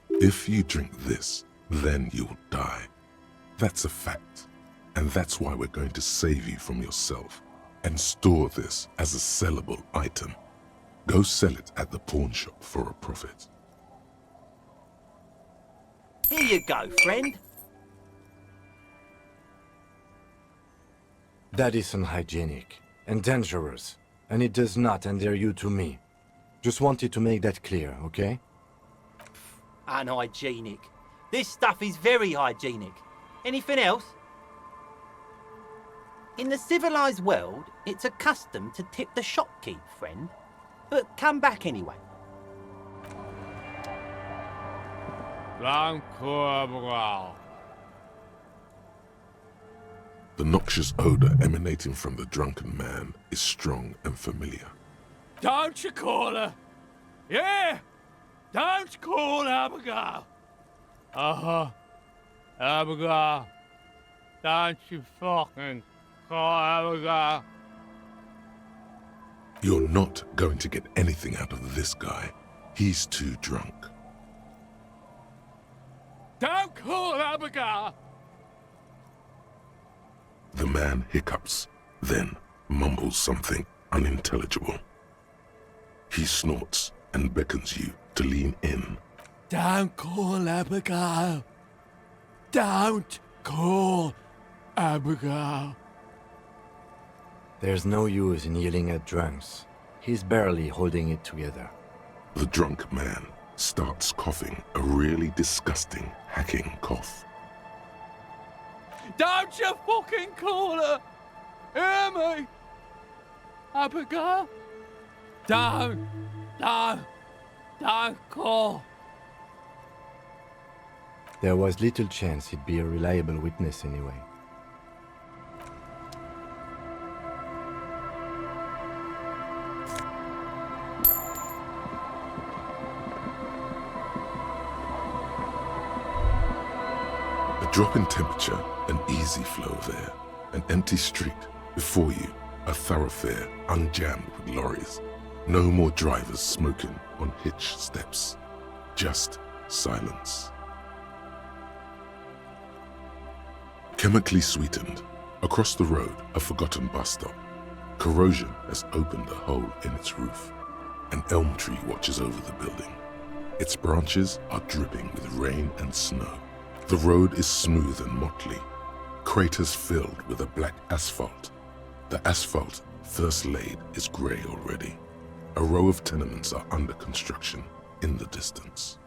If you drink this, then you'll die. That's a fact. And that's why we're going to save you from yourself and store this as a sellable item. Go sell it at the pawn shop for a profit. Here you go, friend. That is unhygienic and dangerous, and it does not endear you to me. Just wanted to make that clear, okay? Unhygienic. This stuff is very hygienic. Anything else? In the civilized world, it's a custom to tip the shopkeep, friend. But come back anyway. The noxious odor emanating from the drunken man is strong and familiar. Don't you call her? Yeah! Don't call Abigail! Abigail. Don't you fucking call Abigail. You're not going to get anything out of this guy. He's too drunk. Don't call Abigail! The man hiccups, then mumbles something unintelligible. He snorts and beckons you to lean in. Don't call Abigail. Don't call Abigail. There's no use in yelling at drunks. He's barely holding it together. The drunk man starts coughing a really disgusting, hacking cough. Don't you fucking call her! Hear me? Abigail? Don't Don't call. There was little chance he'd be a reliable witness anyway. A drop in temperature, an easy flow of air, an empty street, before you, a thoroughfare unjammed with lorries. No more drivers smoking on hitch steps. Just silence. Chemically sweetened, across the road, a forgotten bus stop. Corrosion has opened a hole in its roof. An elm tree watches over the building. Its branches are dripping with rain and snow. The road is smooth and motley, craters filled with a black asphalt. The asphalt, first laid, is grey already. A row of tenements are under construction in the distance.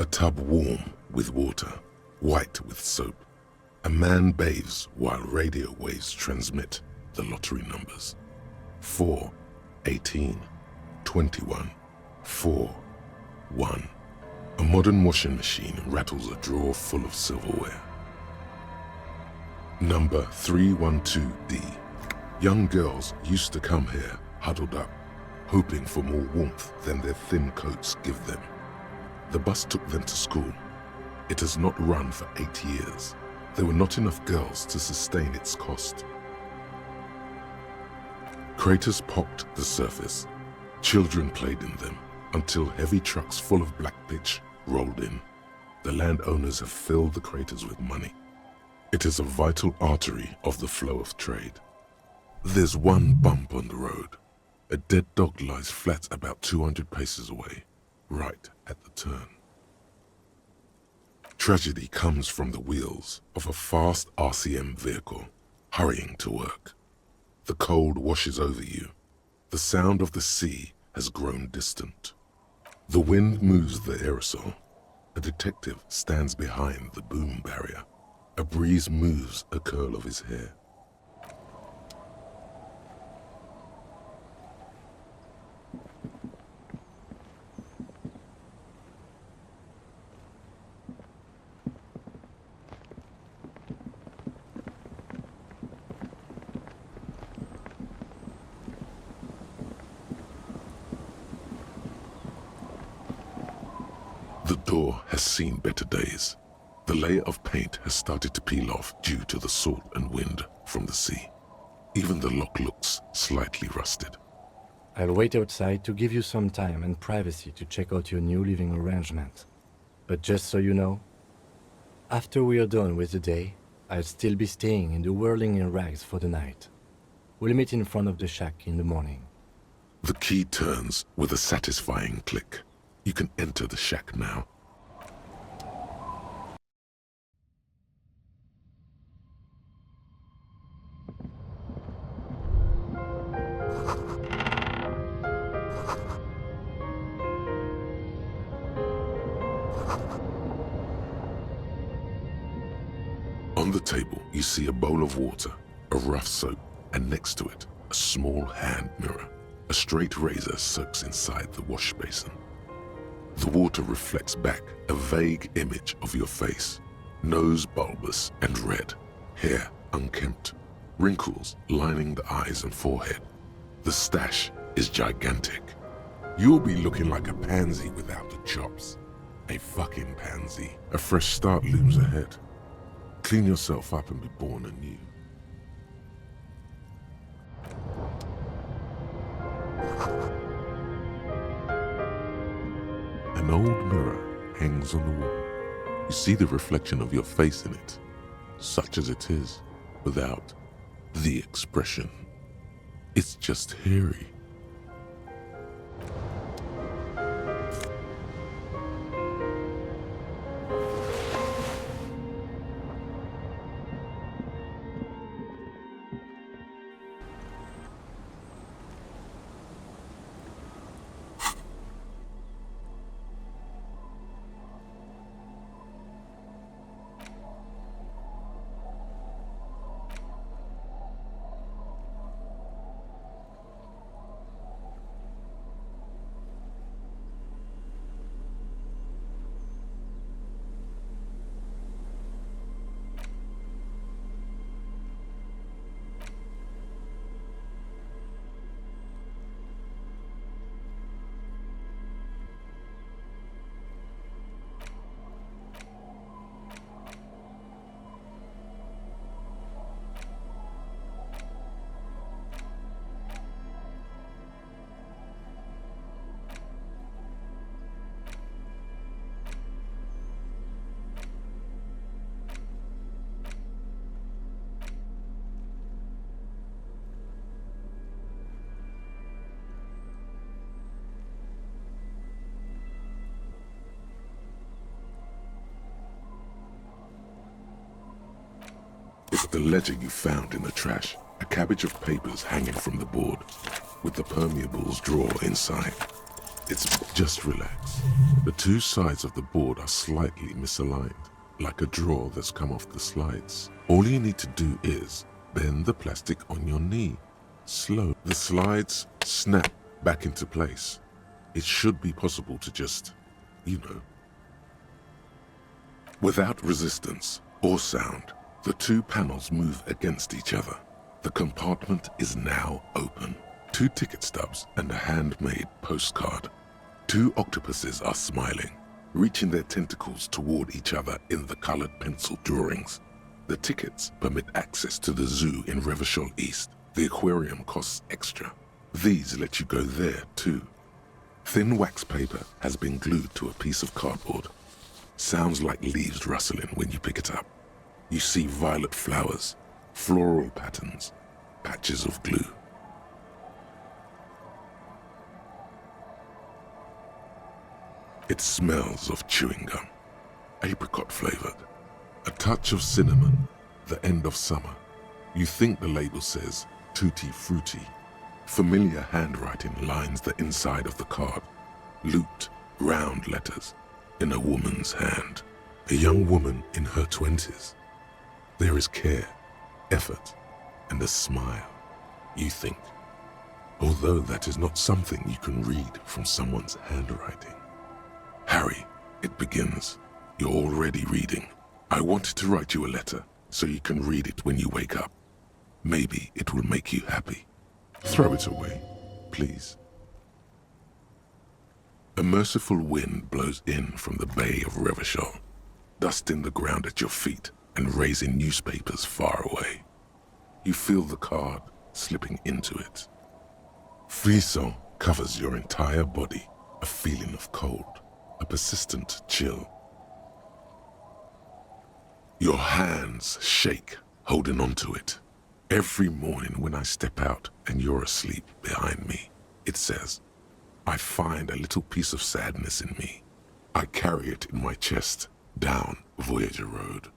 A tub warm with water, white with soap. A man bathes while radio waves transmit the lottery numbers. 4, 18, 21, 4, 1. A modern washing machine rattles a drawer full of silverware. Number 312D. Young girls used to come here, huddled up, hoping for more warmth than their thin coats give them. The bus took them to school. It has not run for 8 years. There were not enough girls to sustain its cost. Craters pocked the surface. Children played in them until heavy trucks full of black pitch rolled in. The landowners have filled the craters with money. It is a vital artery of the flow of trade. There's one bump on the road. A dead dog lies flat about 200 paces away, right at the turn. Tragedy comes from the wheels of a fast RCM vehicle, hurrying to work. The cold washes over you. The sound of the sea has grown distant. The wind moves the aerosol. A detective stands behind the boom barrier. A breeze moves a curl of his hair. The door has seen better days. The layer of paint has started to peel off due to the salt and wind from the sea. Even the lock looks slightly rusted. I'll wait outside to give you some time and privacy to check out your new living arrangement. But just so you know, after we are done with the day, I'll still be staying in the whirling in rags for the night. We'll meet in front of the shack in the morning. The key turns with a satisfying click. You can enter the shack now. On the table, you see a bowl of water, a rough soap, and next to it, a small hand mirror. A straight razor soaks inside the wash basin. The water reflects back a vague image of your face. Nose bulbous and red, hair unkempt, wrinkles lining the eyes and forehead. The stash is gigantic. You'll be looking like a pansy without the chops. A fucking pansy. A fresh start looms ahead. Clean yourself up and be born anew. An old mirror hangs on the wall. You see the reflection of your face in it, such as it is, without the expression. It's just hairy. Look at the ledger you found in the trash. A cabbage of papers hanging from the board, with the permeables drawer inside. It's just relax. The two sides of the board are slightly misaligned, like a drawer that's come off the slides. All you need to do is bend the plastic on your knee. Slow. The slides snap back into place. It should be possible to just, without resistance or sound, the two panels move against each other. The compartment is now open. 2 ticket stubs and a handmade postcard. 2 octopuses are smiling, reaching their tentacles toward each other in the colored pencil drawings. The tickets permit access to the zoo in Revachol East. The aquarium costs extra. These let you go there too. Thin wax paper has been glued to a piece of cardboard. Sounds like leaves rustling when you pick it up. You see violet flowers, floral patterns, patches of glue. It smells of chewing gum, apricot flavored, a touch of cinnamon, the end of summer. You think the label says tutti frutti. Familiar handwriting lines the inside of the card, looped, round letters in a woman's hand. A young woman in her 20s. There is care, effort, and a smile, you think. Although that is not something you can read from someone's handwriting. Harry, it begins. You're already reading. I wanted to write you a letter so you can read it when you wake up. Maybe it will make you happy. Throw it away, please. A merciful wind blows in from the bay of Revachol, dusting the ground at your feet and raising newspapers far away. You feel the card slipping into it. Frisson covers your entire body, a feeling of cold, a persistent chill. Your hands shake, holding onto it. Every morning when I step out and you're asleep behind me, it says, I find a little piece of sadness in me. I carry it in my chest, down Voyager Road.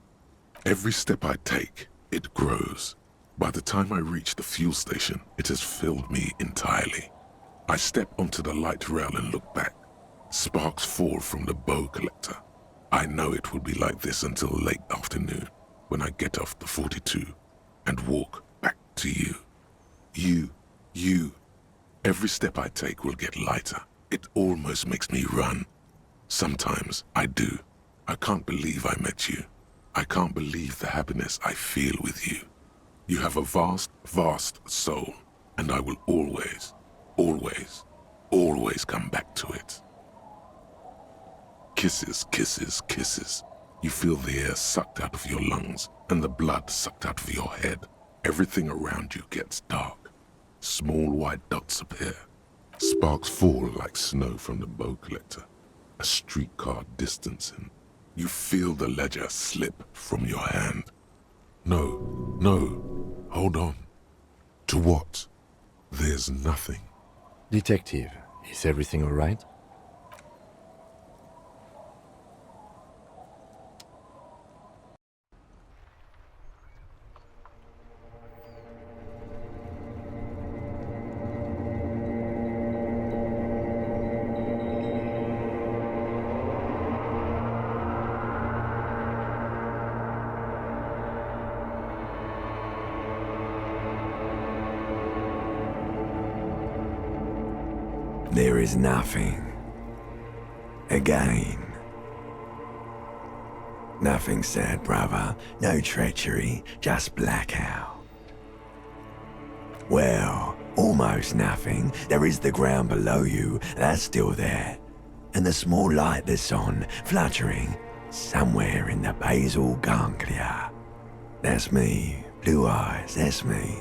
Every step I take, it grows. By the time I reach the fuel station, it has filled me entirely. I step onto the light rail and look back. Sparks fall from the bow collector. I know it will be like this until late afternoon, when I get off the 42 and walk back to you. You. Every step I take will get lighter. It almost makes me run. Sometimes I do. I can't believe I met you. I can't believe the happiness I feel with you. You have a vast, vast soul, and I will always, always, always come back to it. Kisses, kisses, kisses. You feel the air sucked out of your lungs and the blood sucked out of your head. Everything around you gets dark. Small white dots appear. Sparks fall like snow from the bow collector. A streetcar distancing. You feel the ledger slip from your hand. No, hold on. To what? There's nothing. Detective, is everything all right? There is nothing. Again. Nothing sad, brother. No treachery, just blackout. Well, almost nothing. There is the ground below you, that's still there. And the small light that's on, fluttering, somewhere in the basal ganglia. That's me. Blue eyes, that's me.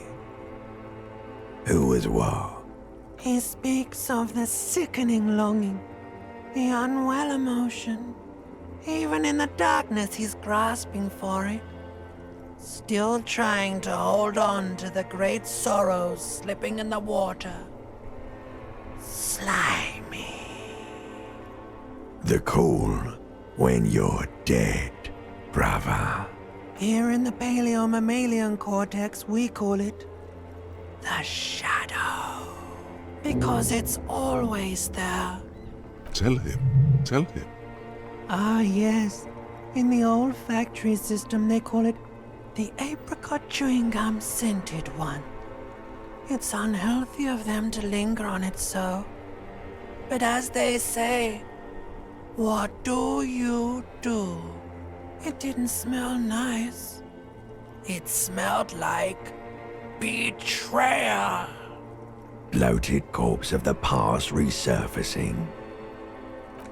Who was what? He speaks of the sickening longing, the unwell emotion. Even in the darkness, he's grasping for it. Still trying to hold on to the great sorrows slipping in the water. Slimy. The call when you're dead, brother. Here in the paleo-mammalian cortex, we call it the shadow. Because it's always there. Tell him. Tell him. Ah, yes. In the olfactory system, they call it the apricot chewing gum scented one. It's unhealthy of them to linger on it so. But as they say, what do you do? It didn't smell nice. It smelled like betrayal. Bloated corpse of the past resurfacing.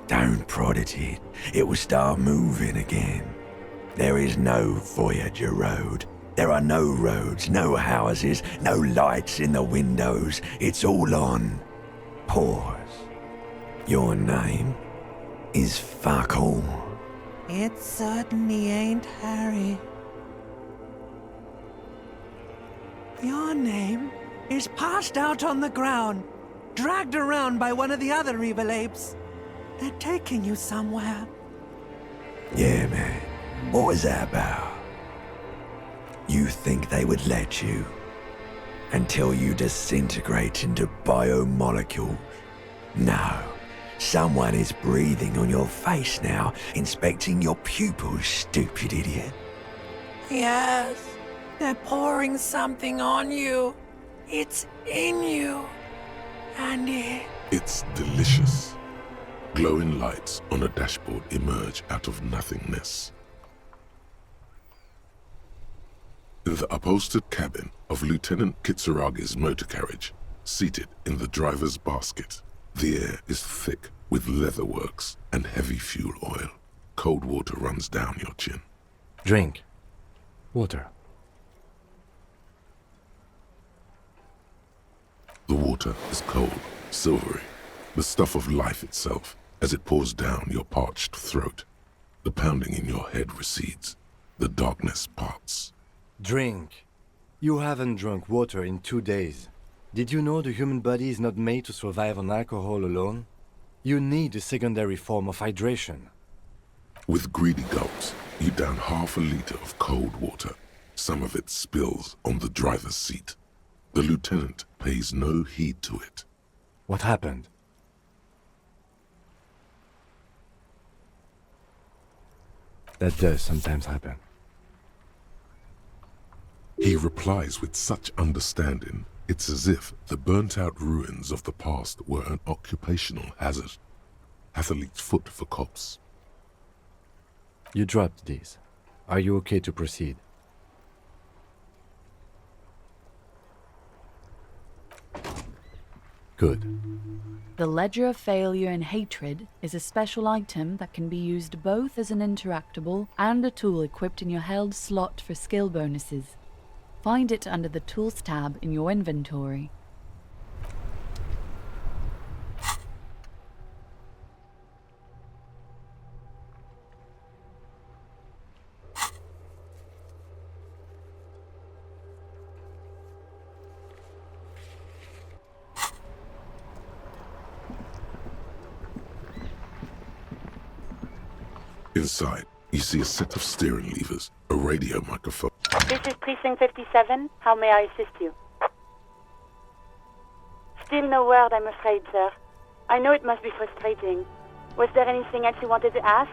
Don't prod at it. It will start moving again. There is no Voyager Road. There are no roads, no houses, no lights in the windows. It's all on pause. Your name is fuck all. It certainly ain't Harry. Your name is passed out on the ground, dragged around by one of the other evil apes. They're taking you somewhere. Yeah, man. What was that about? You think they would let you? Until you disintegrate into biomolecules? No. Someone is breathing on your face now, inspecting your pupils, stupid idiot. Yes, they're pouring something on you. It's in you. And It's delicious. Glowing lights on a dashboard emerge out of nothingness. In the upholstered cabin of Lieutenant Kitsuragi's motor carriage, seated in the driver's basket, the air is thick with leatherworks and heavy fuel oil. Cold water runs down your chin. Drink. Water. The water is cold, silvery, the stuff of life itself as it pours down your parched throat. The pounding in your head recedes. The darkness parts. Drink. You haven't drunk water in 2 days. Did you know the human body is not made to survive on alcohol alone? You need a secondary form of hydration. With greedy gulps, you down half a liter of cold water. Some of it spills on the driver's seat. The lieutenant pays no heed to it. What happened? That does sometimes happen. He replies with such understanding, it's as if the burnt-out ruins of the past were an occupational hazard. Athlete's foot for cops. You dropped these. Are you okay to proceed? Good. The Ledger of Failure and Hatred is a special item that can be used both as an interactable and a tool equipped in your held slot for skill bonuses. Find it under the Tools tab in your inventory. Inside, you see a set of steering levers, a radio microphone. This is Precinct 57. How may I assist you? Still no word, I'm afraid, sir. I know it must be frustrating. Was there anything else you wanted to ask?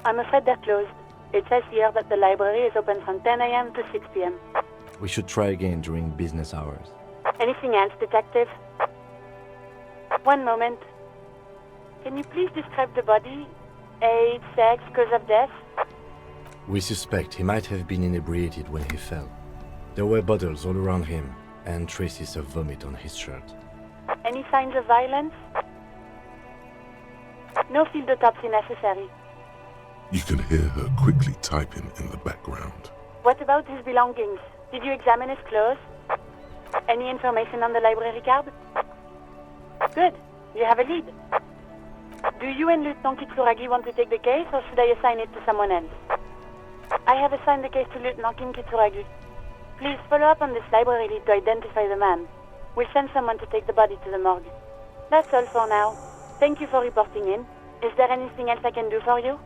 I'm afraid they're closed. It says here that the library is open from 10 a.m. to 6 p.m. We should try again during business hours. Anything else, Detective? One moment. Can you please describe the body? Age, sex, cause of death? We suspect he might have been inebriated when he fell. There were bottles all around him, and traces of vomit on his shirt. Any signs of violence? No field autopsy necessary. You can hear her quickly typing in the background. What about his belongings? Did you examine his clothes? Any information on the library card? Good. You have a lead. Do you and Lieutenant Kitsuragi want to take the case, or should I assign it to someone else? I have assigned the case to Lieutenant Kim Kitsuragi. Please follow up on this library lead to identify the man. We'll send someone to take the body to the morgue. That's all for now. Thank you for reporting in. Is there anything else I can do for you?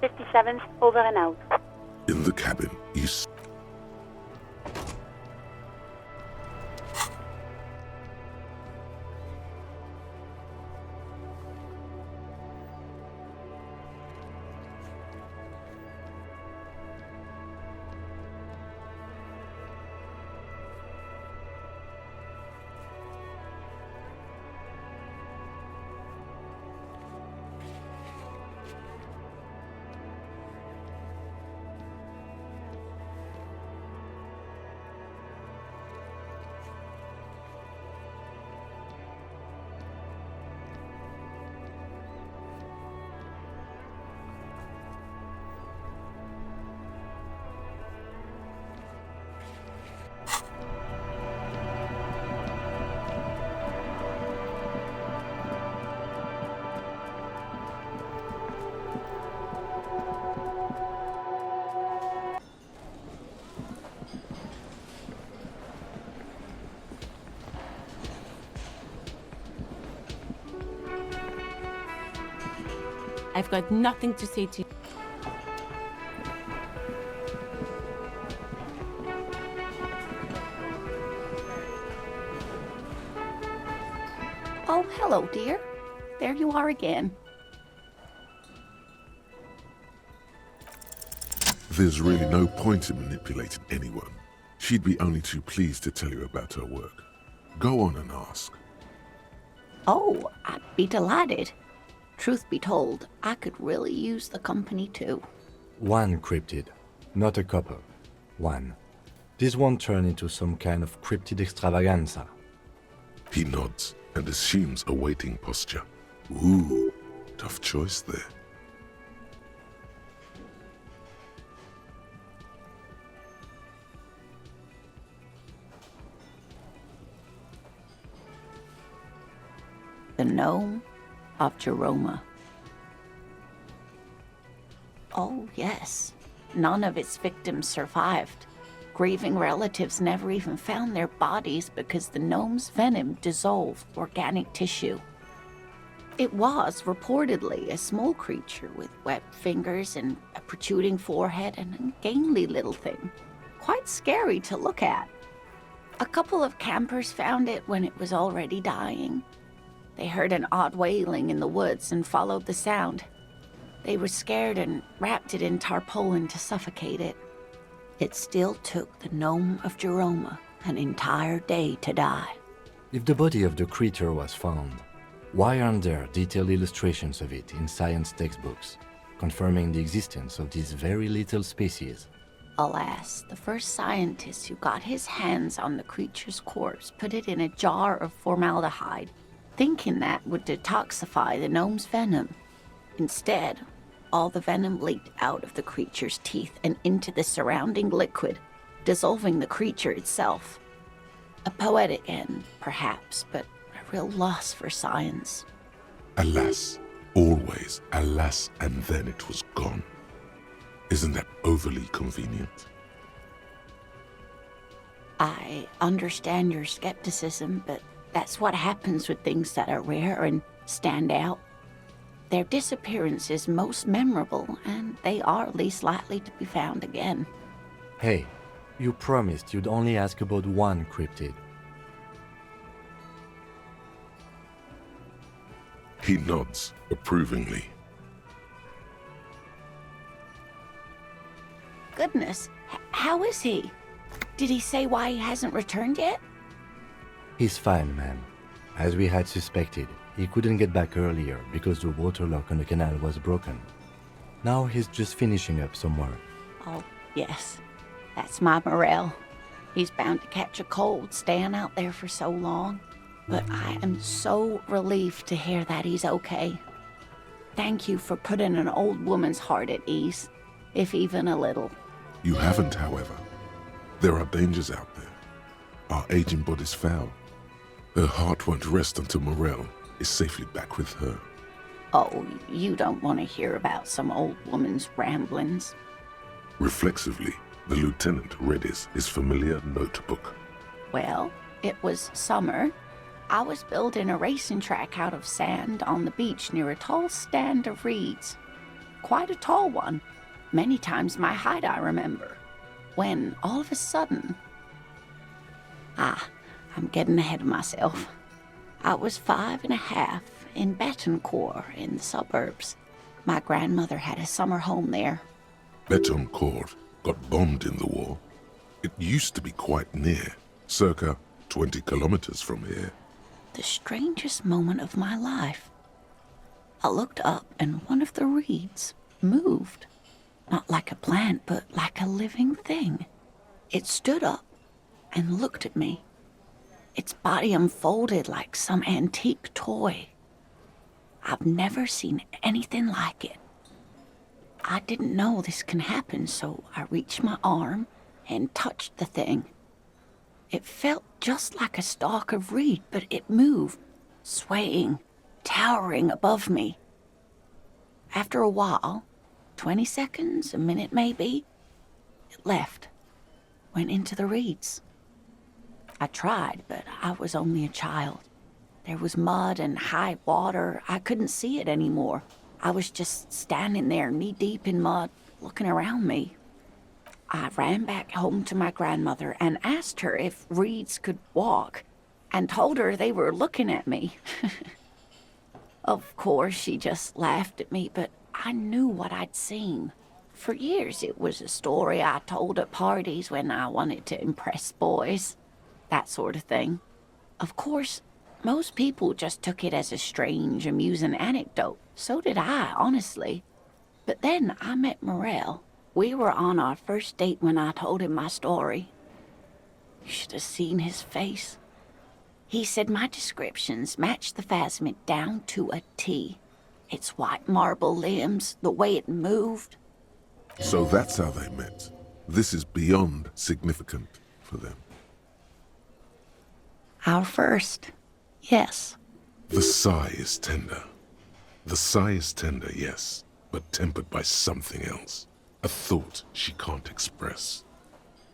57s, over and out. In the cabin, I've got nothing to say to you. Oh, hello, dear. There you are again. there's really no point in manipulating anyone. She'd be only too pleased to tell you about her work. Go on and ask. Oh, I'd be delighted. Truth be told, I could really use the company too. One cryptid, not a couple. One. This won't turn into some kind of cryptid extravaganza. He nods and assumes a waiting posture. Ooh, tough choice there. The Gnome of Jeroma. Oh, yes. None of its victims survived. Grieving relatives never even found their bodies because the gnome's venom dissolved organic tissue. It was reportedly a small creature with webbed fingers and a protruding forehead and an ungainly little thing. Quite scary to look at. A couple of campers found it when it was already dying. They heard an odd wailing in the woods and followed the sound. They were scared and wrapped it in tarpaulin to suffocate it. It still took the Gnome of Jeroma an entire day to die. If the body of the creature was found, why aren't there detailed illustrations of it in science textbooks, confirming the existence of this very little species? Alas, the first scientist who got his hands on the creature's corpse put it in a jar of formaldehyde, thinking that would detoxify the gnome's venom. Instead, all the venom leaked out of the creature's teeth and into the surrounding liquid, dissolving the creature itself. A poetic end, perhaps, but a real loss for science. Alas, always alas, and then it was gone. Isn't that overly convenient? I understand your skepticism, but that's what happens with things that are rare and stand out. Their disappearance is most memorable, and they are least likely to be found again. Hey, you promised you'd only ask about one cryptid. He nods approvingly. Goodness, how is he? Did he say why he hasn't returned yet? He's fine, ma'am. As we had suspected, he couldn't get back earlier because the water lock on the canal was broken. Now he's just finishing up some work. Oh, yes. That's my Morel. He's bound to catch a cold staying out there for so long. But I am so relieved to hear that he's okay. Thank you for putting an old woman's heart at ease, if even a little. You haven't, however. There are dangers out there. Our aging body's foul. Her heart won't rest until Morel is safely back with her. Oh, you don't want to hear about some old woman's ramblings. Reflexively, the lieutenant read his familiar notebook. Well, it was summer. I was building a racing track out of sand on the beach near a tall stand of reeds. quite a tall one, many times my height I remember, when all of a sudden... I'm getting ahead of myself. I was 5.5 in Betancourt in the suburbs. My grandmother had a summer home there. Betancourt got bombed in the war. It used to be quite near, circa 20 kilometers from here. The strangest moment of my life. I looked up and one of the reeds moved. Not like a plant, but like a living thing. It stood up and looked at me. Its body unfolded like some antique toy. I've never seen anything like it. I didn't know this can happen, so I reached my arm and touched the thing. It felt just like a stalk of reed, but it moved, swaying, towering above me. After a while, 20 seconds, a minute maybe, it left, went into the reeds. I tried, but I was only a child. There was mud and high water. I couldn't see it anymore. I was just standing there knee-deep in mud, looking around me. I ran back home to my grandmother and asked her if reeds could walk, and told her they were looking at me. Of course, she just laughed at me, but I knew what I'd seen. For years, it was a story I told at parties when I wanted to impress boys. That sort of thing. Of course, most people just took it as a strange, amusing anecdote. So did I, honestly. But then I met Morel. We were on our first date when I told him my story. You should have seen his face. He said my descriptions matched the phasmid down to a T. Its white marble limbs, the way it moved. So that's how they met. This is beyond significant for them. Our first, yes. The sigh is tender. The sigh is tender, yes, but tempered by something else. A thought she can't express.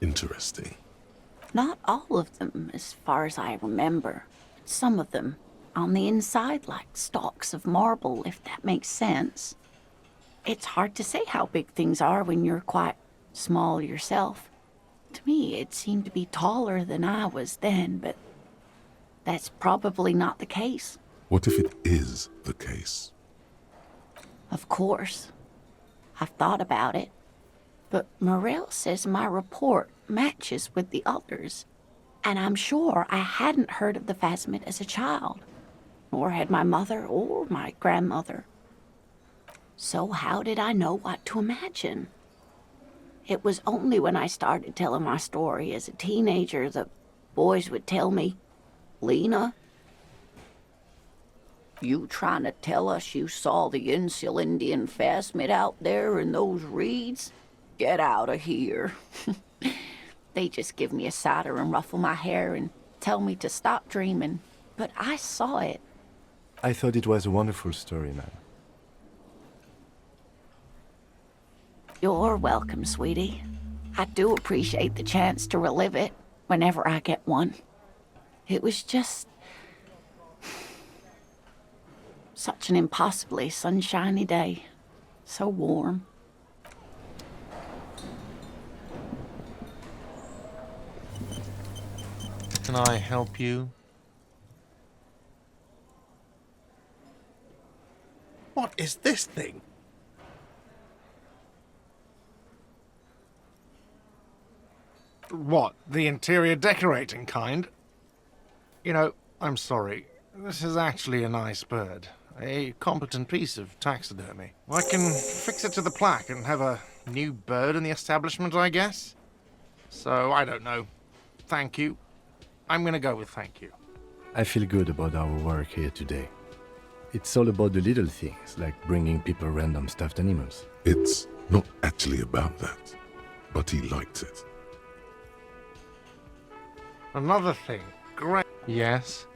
Interesting. Not all of them, as far as I remember. Some of them, on the inside, like stalks of marble, if that makes sense. It's hard to say how big things are when you're quite small yourself. To me, it seemed to be taller than I was then, but that's probably not the case. What if it is the case? Of course. I've thought about it. But Morel says my report matches with the others. And I'm sure I hadn't heard of the phasmid as a child. Nor had my mother or my grandmother. So how did I know what to imagine? It was only when I started telling my story as a teenager the boys would tell me, Lena, you trying to tell us you saw the Insulindian phasmid out there in those reeds? Get out of here. They just give me a cider and ruffle my hair and tell me to stop dreaming. But I saw it. I thought it was a wonderful story, man. You're welcome, sweetie. I do appreciate the chance to relive it whenever I get one. It was just such an impossibly sunshiny day. So warm. Can I help you? What is this thing? What, the interior decorating kind? You know, I'm sorry. This is actually a nice bird. A competent piece of taxidermy. I can fix it to the plaque and have a new bird in the establishment, I guess? So, I don't know. Thank you. I'm gonna go with thank you. I feel good about our work here today. It's all about the little things, like bringing people random stuffed animals. It's not actually about that, but he liked it. Another thing. Great. Yes?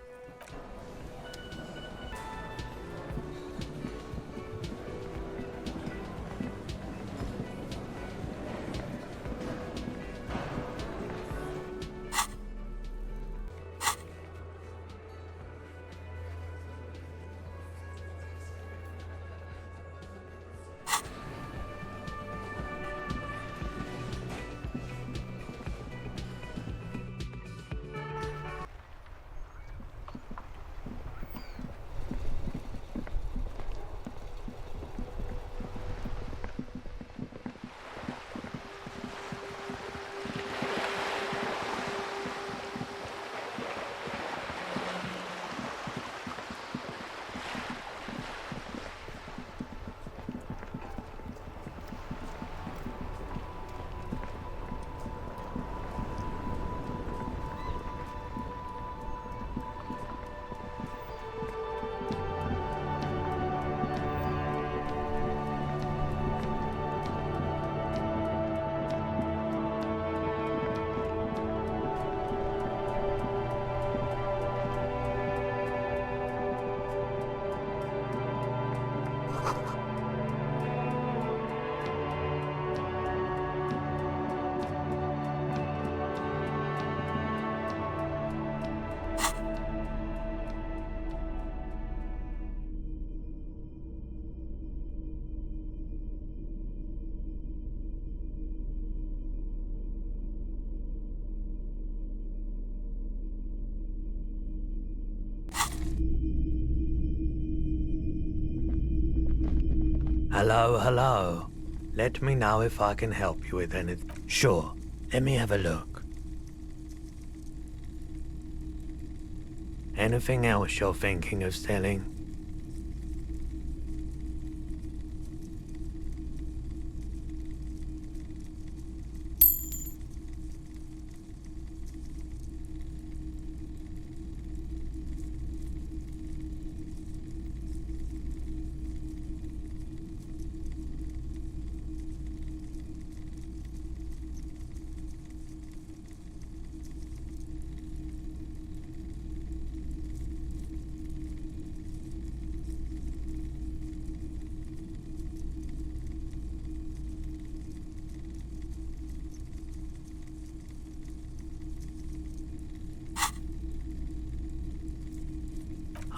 Hello, hello. Let me know if I can help you with anything. Sure, let me have a look. Anything else you're thinking of selling?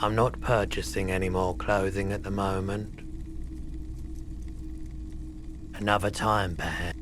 I'm not purchasing any more clothing at the moment. Another time, perhaps.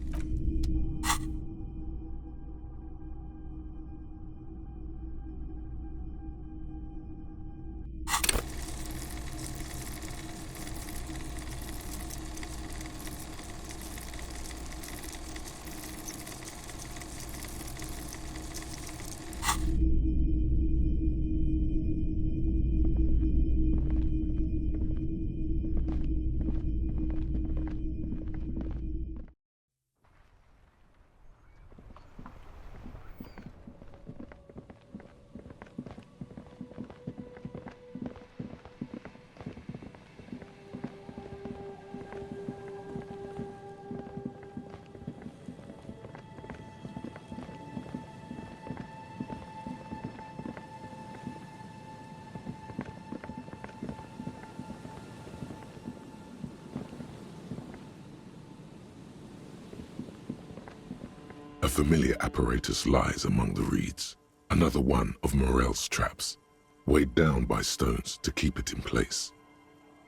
A familiar apparatus lies among the reeds, another one of Morel's traps, weighed down by stones to keep it in place.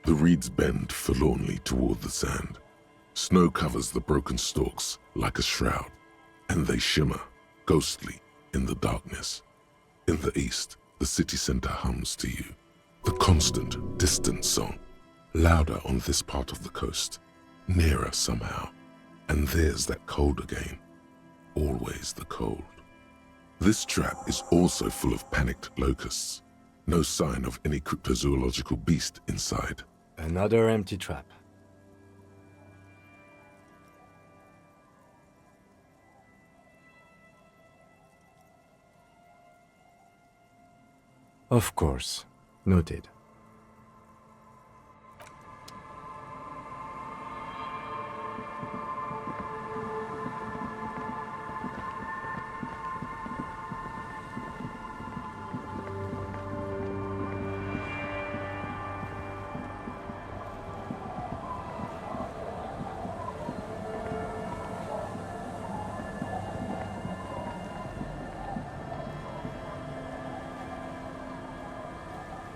The reeds bend forlornly toward the sand. Snow covers the broken stalks like a shroud, and they shimmer, ghostly, in the darkness. In the east, the city center hums to you, the constant, distant song, louder on this part of the coast, nearer somehow, and there's that cold again. Always the cold. This trap is also full of panicked locusts. No sign of any cryptozoological beast inside. Another empty trap. Of course. Noted.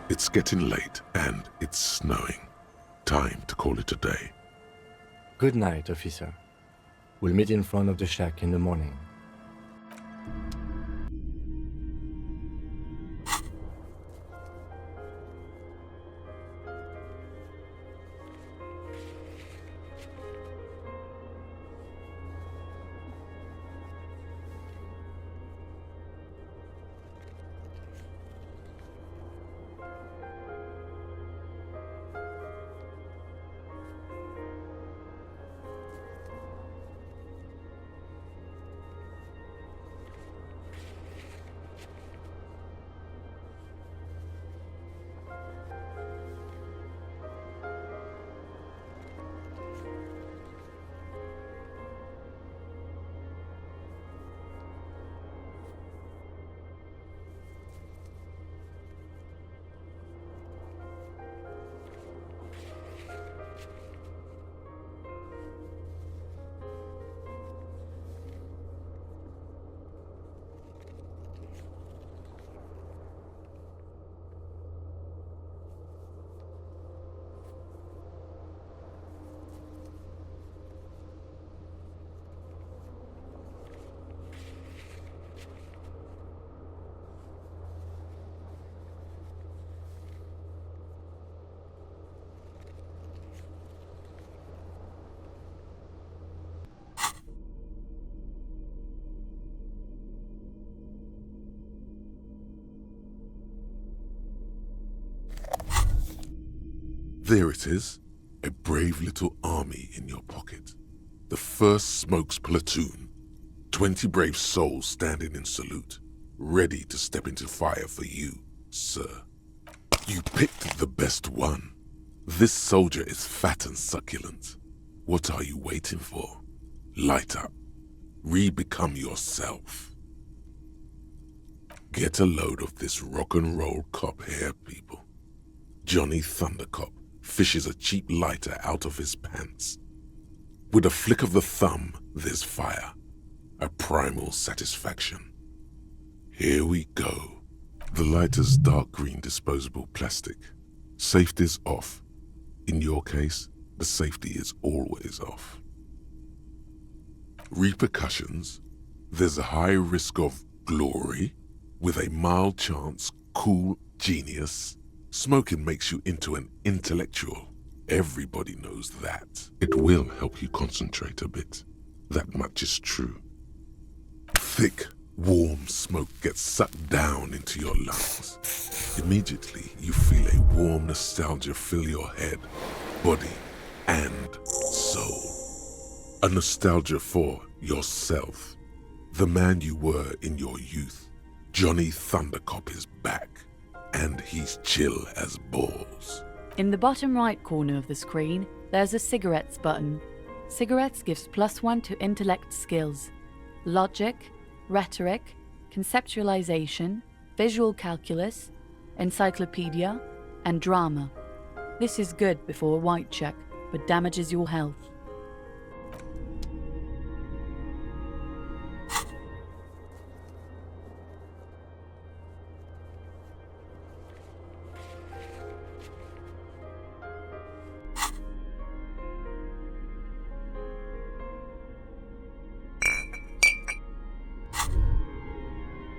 It's getting late and it's snowing. Time to call it a day. Good night, officer. We'll meet in front of the shack in the morning. There it is, a brave little army in your pocket. The 1st Smokes platoon. 20 brave souls standing in salute, ready to step into fire for you, sir. You picked the best one. This soldier is fat and succulent. What are you waiting for? Light up. Re-become yourself. Get a load of this rock and roll cop here, people. Johnny Thundercop fishes a cheap lighter out of his pants. With a flick of the thumb, there's fire. A primal satisfaction. Here we go. The lighter's dark green disposable plastic. Safety's off. In your case, the safety is always off. Repercussions. There's a high risk of glory, with a mild chance, cool genius. Smoking makes you into an intellectual. Everybody knows that. It will help you concentrate a bit. That much is true. Thick, warm smoke gets sucked down into your lungs. Immediately, you feel a warm nostalgia fill your head, body, and soul. A nostalgia for yourself. The man you were in your youth. Johnny Thundercop is back, and he's chill as balls. In the bottom right corner of the screen, there's a cigarettes button. Cigarettes gives +1 to intellect skills. Logic, rhetoric, conceptualization, visual calculus, encyclopedia, and drama. This is good before a white check, but damages your health.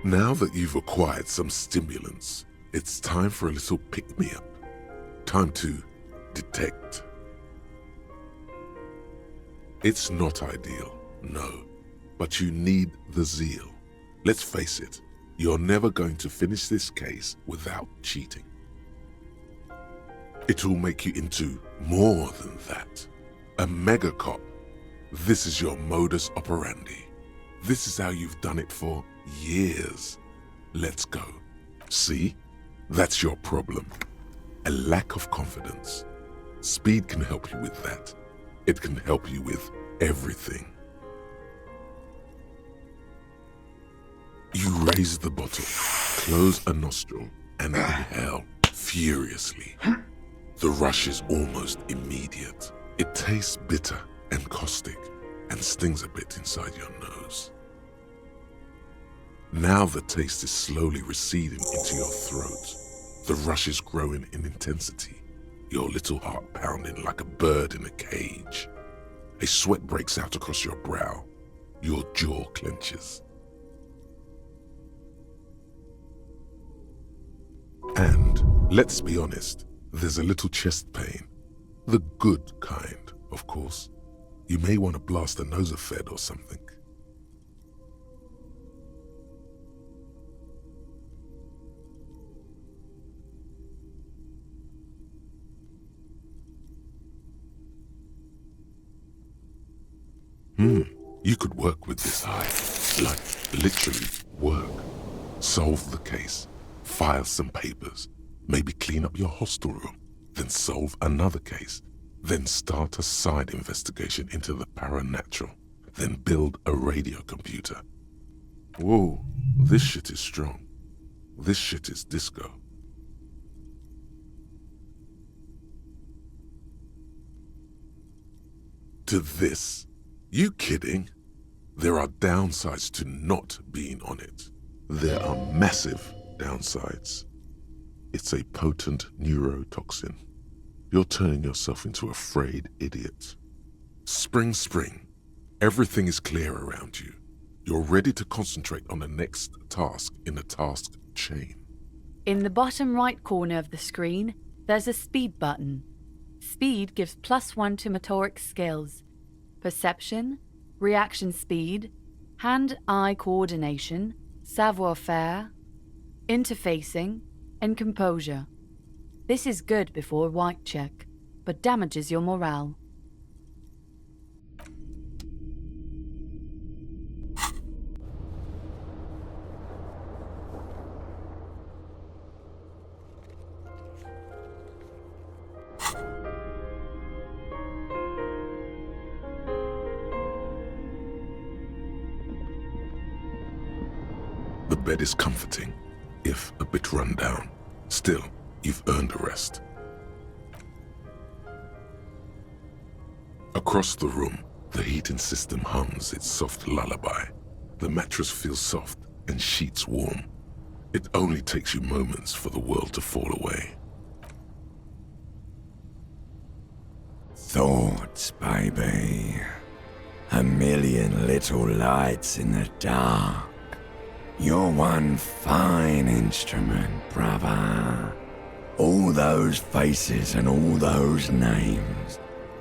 Now that you've acquired some stimulants, it's time for a little pick-me-up. Time to detect. It's not ideal, no, but you need the zeal. Let's face it, you're never going to finish this case without cheating. It'll make you into more than that. A mega cop. This is your modus operandi. This is how you've done it for years. Let's go. See? That's your problem. A lack of confidence. Speed can help you with that. It can help you with everything. You raise the bottle, close a nostril, and inhale furiously. The rush is almost immediate. It tastes bitter and caustic and stings a bit inside your nose. Now the taste is slowly receding into your throat. The rush is growing in intensity, your little heart pounding like a bird in a cage. A sweat breaks out across your brow. Your jaw clenches. And, let's be honest, there's a little chest pain. The good kind, of course. You may want to blast a nosophed or something. You could work with this high. Like, literally work. Solve the case. File some papers. Maybe clean up your hostel room. Then solve another case. Then start a side investigation into the paranatural. Then build a radio computer. Whoa, this shit is strong. This shit is disco. To this. You kidding? There are downsides to not being on it. There are massive downsides. It's a potent neurotoxin. You're turning yourself into a frayed idiot. Spring. Everything is clear around you. You're ready to concentrate on the next task in the task chain. In the bottom right corner of the screen, there's a speed button. Speed gives +1 to motoric skills. Perception, reaction speed, hand-eye coordination, savoir-faire, interfacing, and composure. This is good before a white check, but damages your morale. The bed is comforting, if a bit run down. Still, you've earned a rest. Across the room, the heating system hums its soft lullaby. The mattress feels soft and sheets warm. It only takes you moments for the world to fall away. Thoughts, baby. A million little lights in the dark. You're one fine instrument, brother. All those faces and all those names.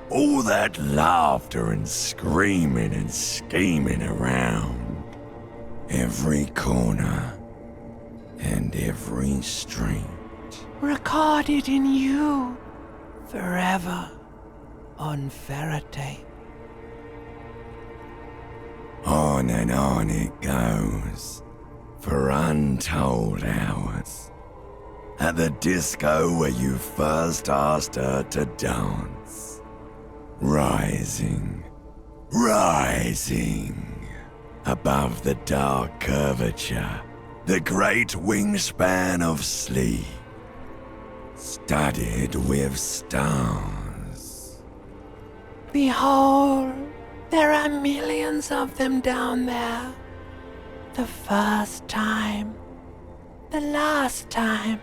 All that laughter and screaming and scheming around. Every corner and every street. Recorded in you forever on ferrotape. On and on it goes. For untold hours. At the disco where you first asked her to dance. Rising, rising. Above the dark curvature, the great wingspan of sleep. Studded with stars. Behold, there are millions of them down there. The first time, the last time,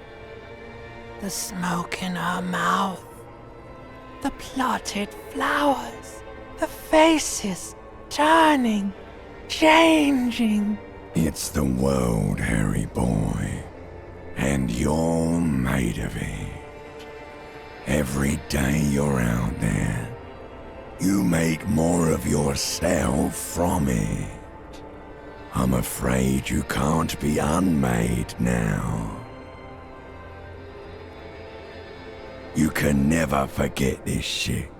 the smoke in her mouth, the plotted flowers, the faces turning, changing. It's the world, Harry boy, and you're made of it. Every day you're out there, you make more of yourself from it. I'm afraid you can't be unmade now. You can never forget this shit.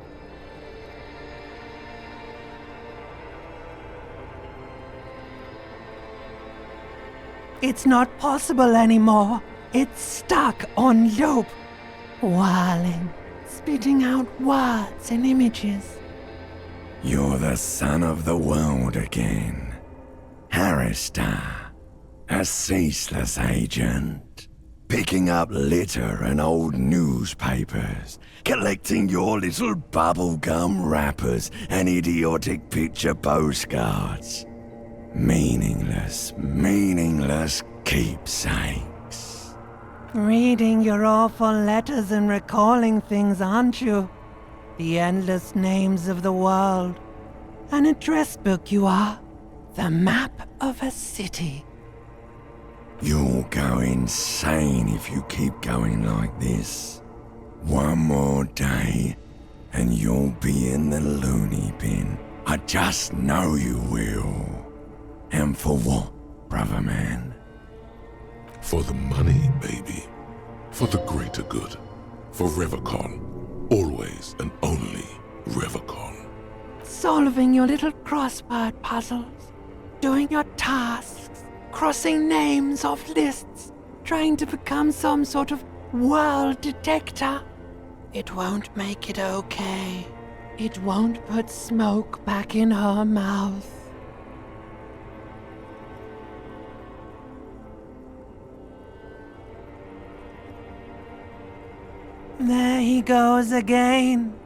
It's not possible anymore. It's stuck on loop. Whirling, spitting out words and images. You're the son of the world again. Harrister, a ceaseless agent, picking up litter and old newspapers, collecting your little bubblegum wrappers and idiotic picture postcards. Meaningless, meaningless keepsakes. Reading your awful letters and recalling things, aren't you? The endless names of the world. An address book you are. The map of a city. You'll go insane if you keep going like this. One more day, and you'll be in the loony bin. I just know you will. And for what, brother man? For the money, baby. For the greater good. For Revachol. Always and only Revachol. Solving your little crossword puzzles. Doing your tasks. Crossing names off lists. Trying to become some sort of world detector. It won't make it okay. It won't put smoke back in her mouth. There he goes again.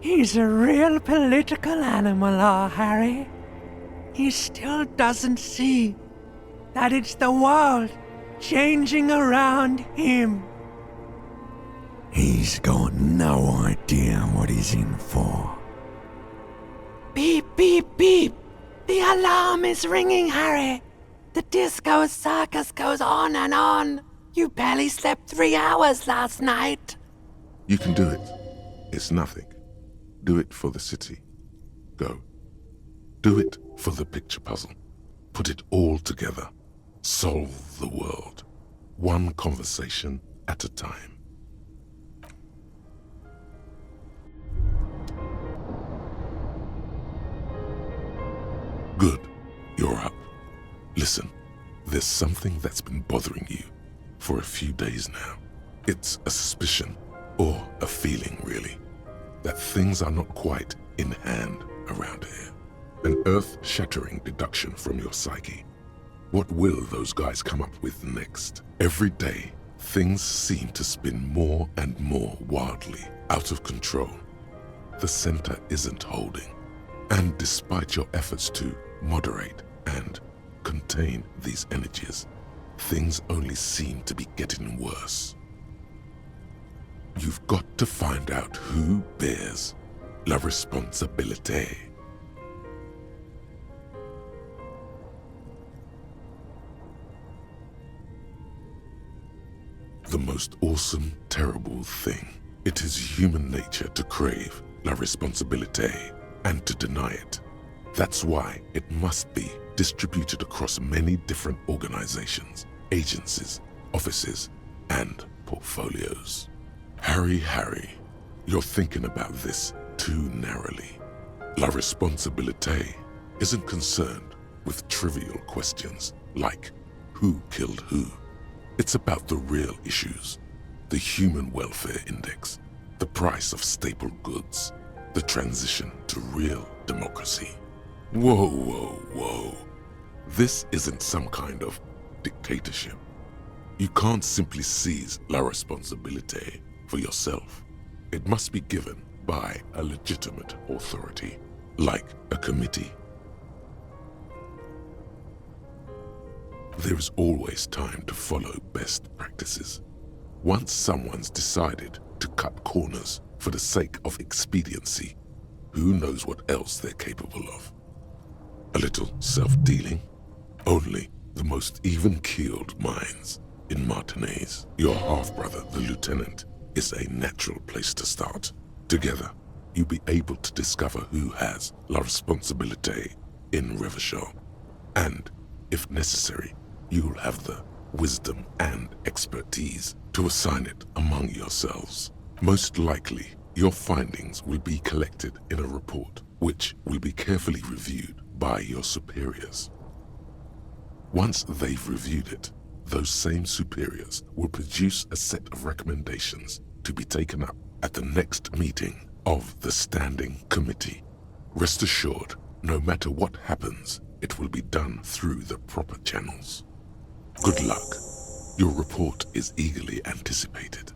He's a real political animal, our Harry. He still doesn't see that it's the world changing around him. He's got no idea what he's in for. Beep, beep, beep. The alarm is ringing, Harry. The disco circus goes on and on. You barely slept 3 hours last night. You can do it. It's nothing. Do it for the city. Go. Do it for the picture puzzle. Put it all together. Solve the world. One conversation at a time. Good. You're up. Listen, there's something that's been bothering you for a few days now. It's a suspicion, or a feeling really, that things are not quite in hand around here. An earth-shattering deduction from your psyche. What will those guys come up with next? Every day, things seem to spin more and more wildly, out of control. The center isn't holding. And despite your efforts to moderate and contain these energies, things only seem to be getting worse. You've got to find out who bears la responsabilité. The most awesome, terrible thing. It is human nature to crave la responsabilité and to deny it. That's why it must be distributed across many different organizations, agencies, offices, and portfolios. Harry, you're thinking about this too narrowly. La responsabilité isn't concerned with trivial questions like who killed who. It's about the real issues, the human welfare index, the price of staple goods, the transition to real democracy. Whoa. This isn't some kind of dictatorship. You can't simply seize la responsabilité for yourself. It must be given by a legitimate authority, like a committee. There is always time to follow best practices. Once someone's decided to cut corners for the sake of expediency, who knows what else they're capable of? A little self-dealing? Only the most even-keeled minds. In Martinez, your half-brother, the lieutenant, is a natural place to start. Together, you'll be able to discover who has la responsabilité in Revachol. And, if necessary, you'll have the wisdom and expertise to assign it among yourselves. Most likely, your findings will be collected in a report, which will be carefully reviewed by your superiors. Once they've reviewed it, those same superiors will produce a set of recommendations to be taken up at the next meeting of the Standing Committee. Rest assured, no matter what happens, it will be done through the proper channels. Good luck. Your report is eagerly anticipated.